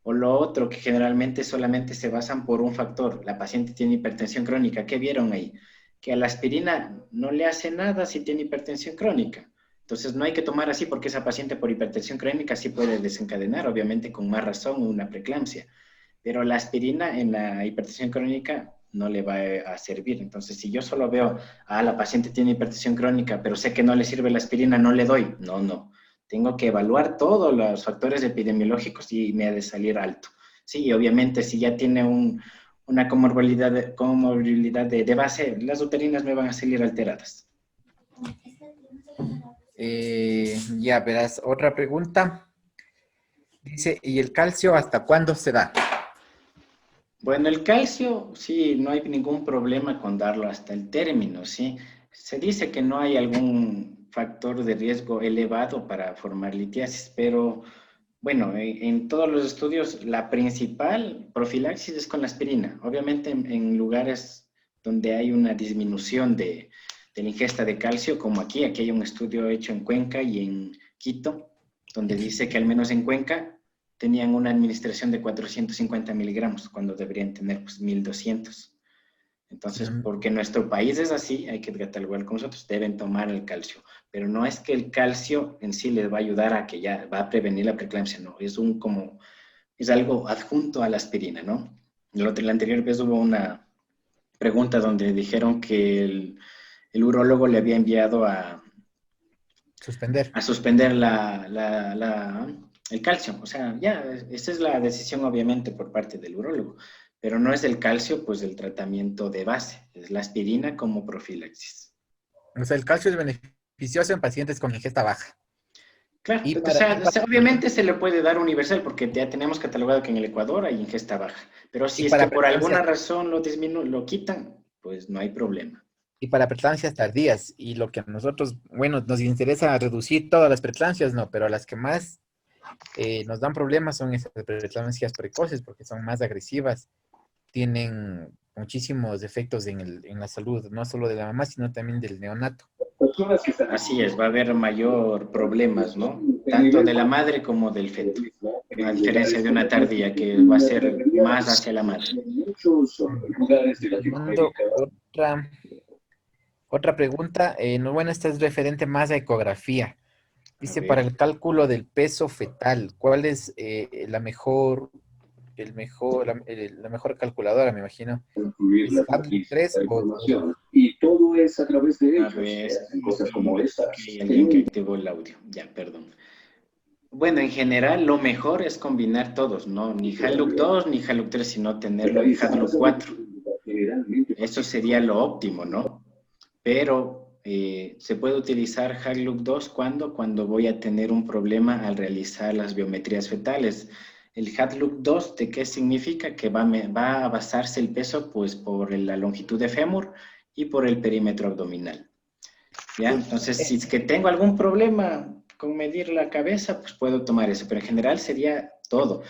O lo otro, que generalmente solamente se basan por un factor. La paciente tiene hipertensión crónica. ¿Qué vieron ahí? Que a la aspirina no le hace nada si tiene hipertensión crónica. Entonces no hay que tomar así porque esa paciente por hipertensión crónica sí puede desencadenar, obviamente con más razón, una preeclampsia. Pero la aspirina en la hipertensión crónica no le va a servir. Entonces, si yo solo veo, la paciente tiene hipertensión crónica, pero sé que no le sirve la aspirina, no le doy. No, no. Tengo que evaluar todos los factores epidemiológicos y me ha de salir alto. Sí, y obviamente si ya tiene una comorbilidad de base, las uterinas me van a salir alteradas.
Ya verás, otra pregunta. Dice, ¿y el calcio hasta cuándo se da?
Bueno, el calcio, sí, no hay ningún problema con darlo hasta el término, ¿sí? Se dice que no hay algún factor de riesgo elevado para formar litiasis, pero bueno, en todos los estudios la principal profilaxis es con la aspirina. Obviamente en lugares donde hay una disminución de la ingesta de calcio, como aquí hay un estudio hecho en Cuenca y en Quito, donde dice que al menos en Cuenca tenían una administración de 450 miligramos, cuando deberían tener pues 1200. Entonces, porque nuestro país es así, hay que catalogar con nosotros, deben tomar el calcio. Pero no es que el calcio en sí les va a ayudar a que ya va a prevenir la preeclampsia, no, es algo adjunto a la aspirina, ¿no? La anterior vez hubo una pregunta donde dijeron que el urólogo le había enviado
Suspender.
a suspender el calcio. O sea, ya, esa es la decisión obviamente por parte del urólogo, pero no es el calcio, pues el tratamiento de base, es la aspirina como profilaxis.
O sea, el calcio es beneficioso en pacientes con ingesta baja.
Claro,
Y
o
para,
sea, obviamente se le puede dar universal porque ya tenemos catalogado que en el Ecuador hay ingesta baja, pero
y
si es que
para
por alguna
preeclampsias,
razón lo quitan, pues no hay problema.
y para preeclampsias tardías. Y lo que a nosotros, bueno, nos interesa reducir todas las preeclampsias, no, pero las que más nos dan problemas son esas preeclampsias precoces porque son más agresivas, tienen muchísimos efectos en la salud, no solo de la mamá, sino también del neonato.
Así es, va a haber mayor problemas, ¿no? Tanto de la madre como del feto, a diferencia de una tardía que va a ser más hacia la madre.
Mando otra pregunta, no, bueno, esta es referente más a ecografía.
A
Dice, para
ver,
el cálculo del peso fetal, ¿cuál es la mejor calculadora, me imagino? ¿Es Hadley 3 o 2?
Y todo es a través de
a
ellos.
ver,
Cosas como estas.
hay alguien que activó el audio, ya, perdón. Bueno, en general lo mejor es combinar todos, ¿no? Ni Hilux 2 ni Hilux 3, sino tenerlo en Hilux 4. Eso sería lo óptimo, ¿no? Pero se puede utilizar Hilux 2 cuando voy a tener un problema al realizar las biometrías fetales. El Hilux 2, ¿de qué significa? Que va a basarse el peso pues por la longitud de fémur y por el perímetro abdominal. ¿Ya? Entonces, si es que tengo algún problema con medir la cabeza, pues puedo tomar eso, pero en general sería todo,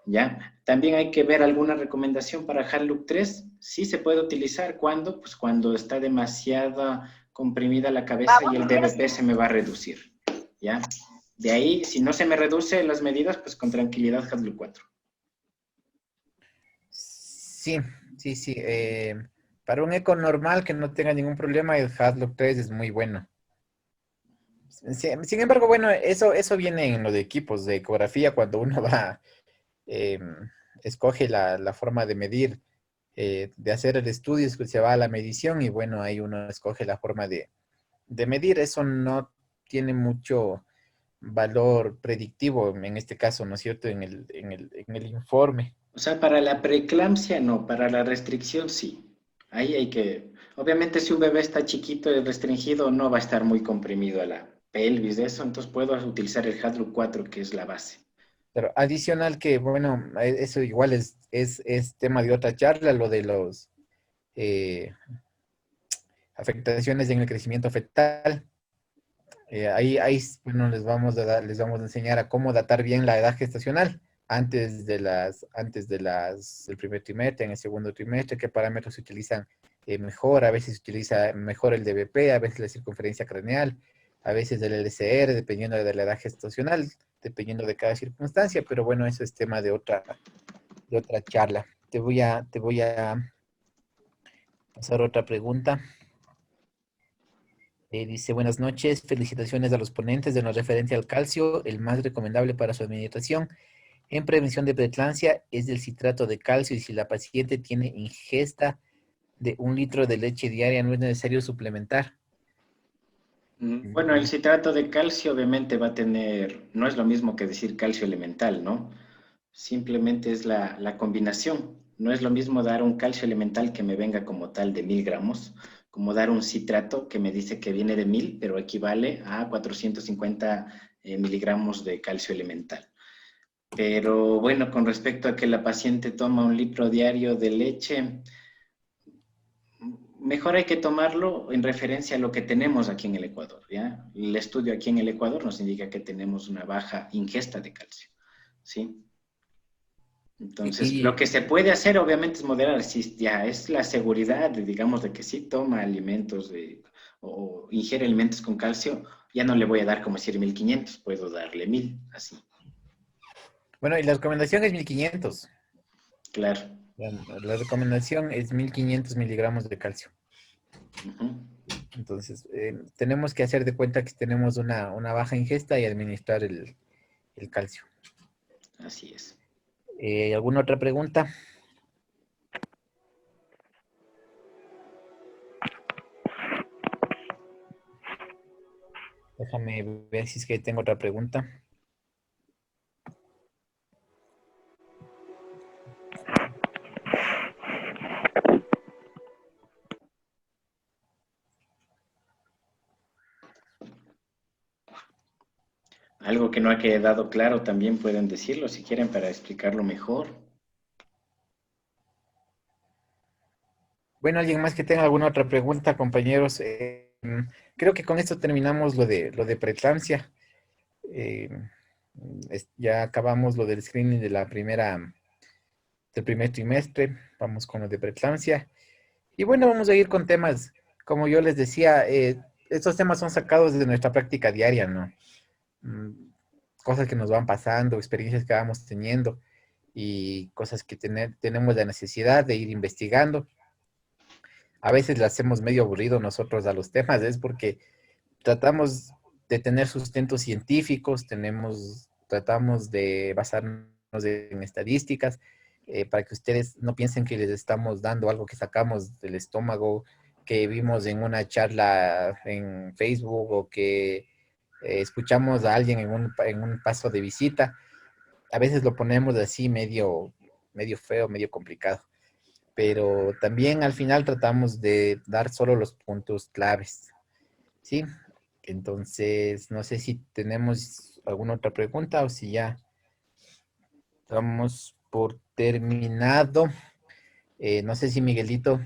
¿ya? También hay que ver alguna recomendación para Hilux 3, sí se puede utilizar, ¿cuándo? Pues cuando está demasiado comprimida la cabeza y el DBP se me va a reducir, ¿ya? De ahí, si no se me reduce las medidas, pues con tranquilidad Hilux 4.
Sí, Sí, sí. Para un eco normal que no tenga ningún problema, el Hadlock 3 es muy bueno. Sin embargo, bueno, eso viene en lo de equipos de ecografía, cuando uno va, eh, escoge la forma de medir, de hacer el estudio, es que se va a la medición y bueno, ahí uno escoge la forma de medir. Eso no tiene mucho valor predictivo en este caso, ¿no es cierto? En el informe.
O sea, para la preeclampsia no, para la restricción sí. Ahí hay que, obviamente si un bebé está chiquito y restringido, no va a estar muy comprimido a la pelvis de eso, entonces puedo utilizar el Hadley 4, que es la base.
Pero adicional que, bueno, eso igual es tema de otra charla, lo de los eh, afectaciones en el crecimiento fetal. Ahí bueno, les vamos a enseñar a cómo datar bien la edad gestacional del primer trimestre, en el segundo trimestre, qué parámetros se utilizan mejor, a veces se utiliza mejor el DBP, a veces la circunferencia craneal, a veces el LCR, dependiendo de la edad gestacional, dependiendo de cada circunstancia, pero bueno, eso es tema de otra charla. Te voy a pasar otra pregunta. Dice, buenas noches, felicitaciones a los ponentes de lo referente al calcio. El más recomendable para su administración en prevención de preeclampsia es el citrato de calcio y si la paciente tiene ingesta de 1 litro de leche diaria no es necesario suplementar.
Bueno, el citrato de calcio obviamente va a tener, no es lo mismo que decir calcio elemental, ¿no? Simplemente es la combinación. No es lo mismo dar un calcio elemental que me venga como tal de 1000 gramos, como dar un citrato que me dice que viene de 1000, pero equivale a 450 miligramos de calcio elemental. Pero bueno, con respecto a que la paciente toma 1 litro diario de leche, mejor hay que tomarlo en referencia a lo que tenemos aquí en el Ecuador, ¿ya? El estudio aquí en el Ecuador nos indica que tenemos una baja ingesta de calcio, ¿sí? Entonces, lo
Y,
que se puede hacer obviamente es moderar, si ya es la seguridad, digamos, de que sí toma alimentos o ingiere alimentos con calcio, ya no le voy a dar como decir 1500, puedo darle 1000, así,
bueno, y la recomendación es 1500.
claro.
La recomendación es 1500 miligramos de calcio.
Ujú.
Entonces, tenemos que hacer de cuenta que tenemos una baja ingesta y administrar el calcio.
Así es.
¿Alguna otra pregunta? Déjame ver si es que tengo otra pregunta.
Algo que no ha quedado claro también pueden decirlo si quieren para explicarlo mejor.
Bueno, ¿alguien más que tenga alguna otra pregunta, compañeros? Creo que con esto terminamos lo de preeclampsia. Eh, ya acabamos lo del screening del primer trimestre. Vamos con lo de preeclampsia. Y bueno, vamos a ir con temas, como yo les decía, estos temas son sacados de nuestra práctica diaria, ¿no? Mm, Cosas que nos van pasando, experiencias que vamos teniendo y cosas que tenemos la necesidad de ir investigando. A veces le hacemos medio aburrido nosotros a los temas, es porque tratamos de tener sustentos científicos, tratamos de basarnos en estadísticas, para que ustedes no piensen que les estamos dando algo que sacamos del estómago, que vimos en una charla en Facebook o que escuchamos a alguien en un paso de visita. A veces lo ponemos así medio feo, medio complicado, pero también al final tratamos de dar solo los puntos claves, ¿sí? Entonces, no sé si tenemos alguna otra pregunta o si ya estamos por terminado. No sé si Miguelito,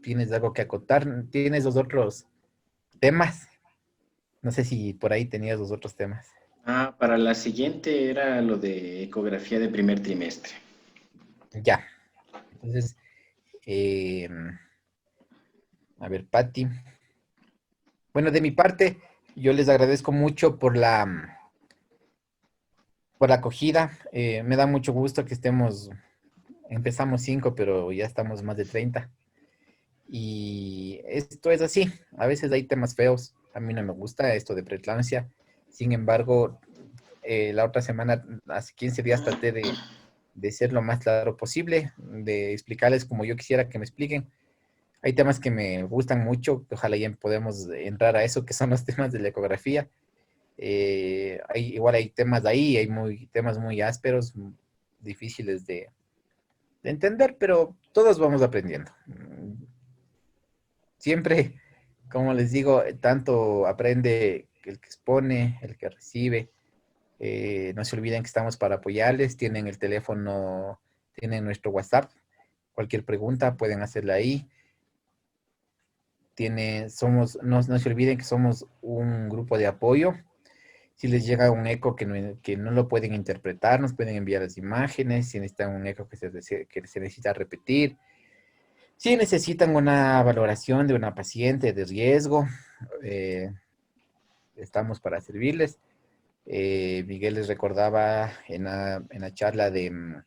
tienes algo que acotar. ¿Tienes los otros temas? No sé si por ahí tenías los otros temas.
Para la siguiente era lo de ecografía de primer trimestre.
Ya. Entonces, eh, a ver, Patti. Bueno, de mi parte, yo les agradezco mucho por la acogida. Me da mucho gusto que estemos Empezamos 5, pero ya estamos más de 30. Y esto es así. A veces hay temas feos. A mí no me gusta esto de preeclampsia. Sin embargo, la otra semana, hace 15 días, traté de ser lo más claro posible, de explicarles como yo quisiera que me expliquen. Hay temas que me gustan mucho, que ojalá ya podemos entrar a eso, que son los temas de la ecografía. Igual hay temas de ahí, hay temas muy ásperos, difíciles de entender, pero todos vamos aprendiendo. Siempre, como les digo, tanto aprende el que expone, el que recibe. No se olviden que estamos para apoyarles. Tienen el teléfono, tienen nuestro WhatsApp. Cualquier pregunta pueden hacerla ahí. No se olviden que somos un grupo de apoyo. Si les llega un eco que no lo pueden interpretar, nos pueden enviar las imágenes. Si necesitan un eco que se necesita repetir. Si necesitan una valoración de una paciente de riesgo, eh, estamos para servirles. Miguel les recordaba en la charla de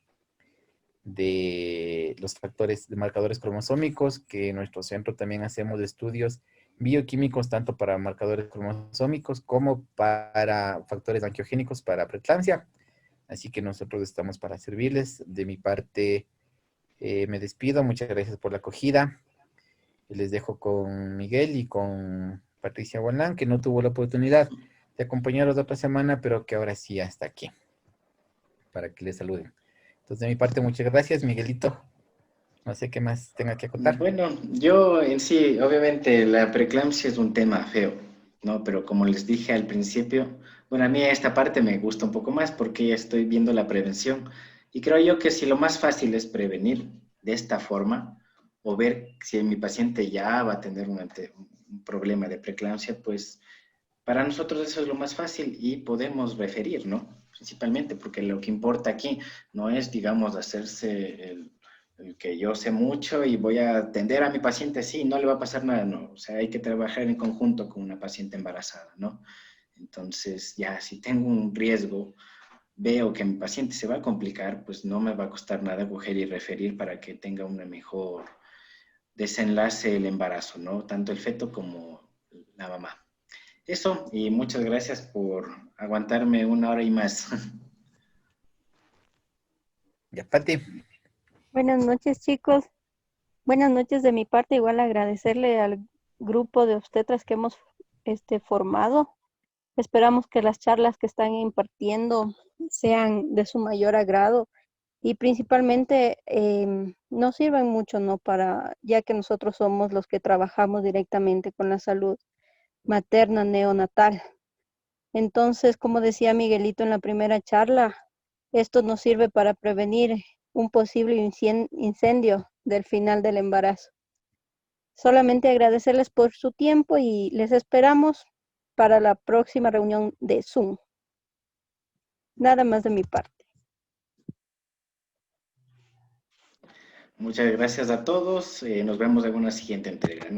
los factores de marcadores cromosómicos, que en nuestro centro también hacemos estudios bioquímicos tanto para marcadores cromosómicos como para factores angiogénicos para preeclampsia. Así que nosotros estamos para servirles. De mi parte, me despido. Muchas gracias por la acogida. Les dejo con Miguel y con Patricia Gualán, que no tuvo la oportunidad de acompañarlos la otra semana, pero que ahora sí ya está aquí, para que les saluden. Entonces, de mi parte, muchas gracias, Miguelito. No sé qué más tenga que acotar.
Bueno, yo en sí, obviamente la preeclampsia es un tema feo, ¿no? Pero como les dije al principio, bueno, a mí esta parte me gusta un poco más porque ya estoy viendo la prevención. Y creo yo que si lo más fácil es prevenir de esta forma o ver si mi paciente ya va a tener un problema de preeclampsia, pues para nosotros eso es lo más fácil y podemos referir, ¿no? Principalmente porque lo que importa aquí no es, digamos, hacerse el que yo sé mucho y voy a atender a mi paciente, sí, no le va a pasar nada, no. O sea, hay que trabajar en conjunto con una paciente embarazada, ¿no? Entonces, ya, si tengo un riesgo, veo que mi paciente se va a complicar, pues no me va a costar nada coger y referir para que tenga un mejor desenlace el embarazo, ¿no? Tanto el feto como la mamá. Eso, y muchas gracias por aguantarme una hora y más.
Ya, Pati.
Buenas noches, chicos. Buenas noches de mi parte. Igual agradecerle al grupo de obstetras que hemos formado. Esperamos que las charlas que están impartiendo sean de su mayor agrado y principalmente nos sirven mucho, ¿no? Ya que nosotros somos los que trabajamos directamente con la salud materna neonatal. Entonces, como decía Miguelito en la primera charla, esto nos sirve para prevenir un posible incendio del final del embarazo. Solamente agradecerles por su tiempo y les esperamos para la próxima reunión de Zoom. Nada más de mi parte.
Muchas gracias a todos. Nos vemos en una siguiente entrega, ¿no?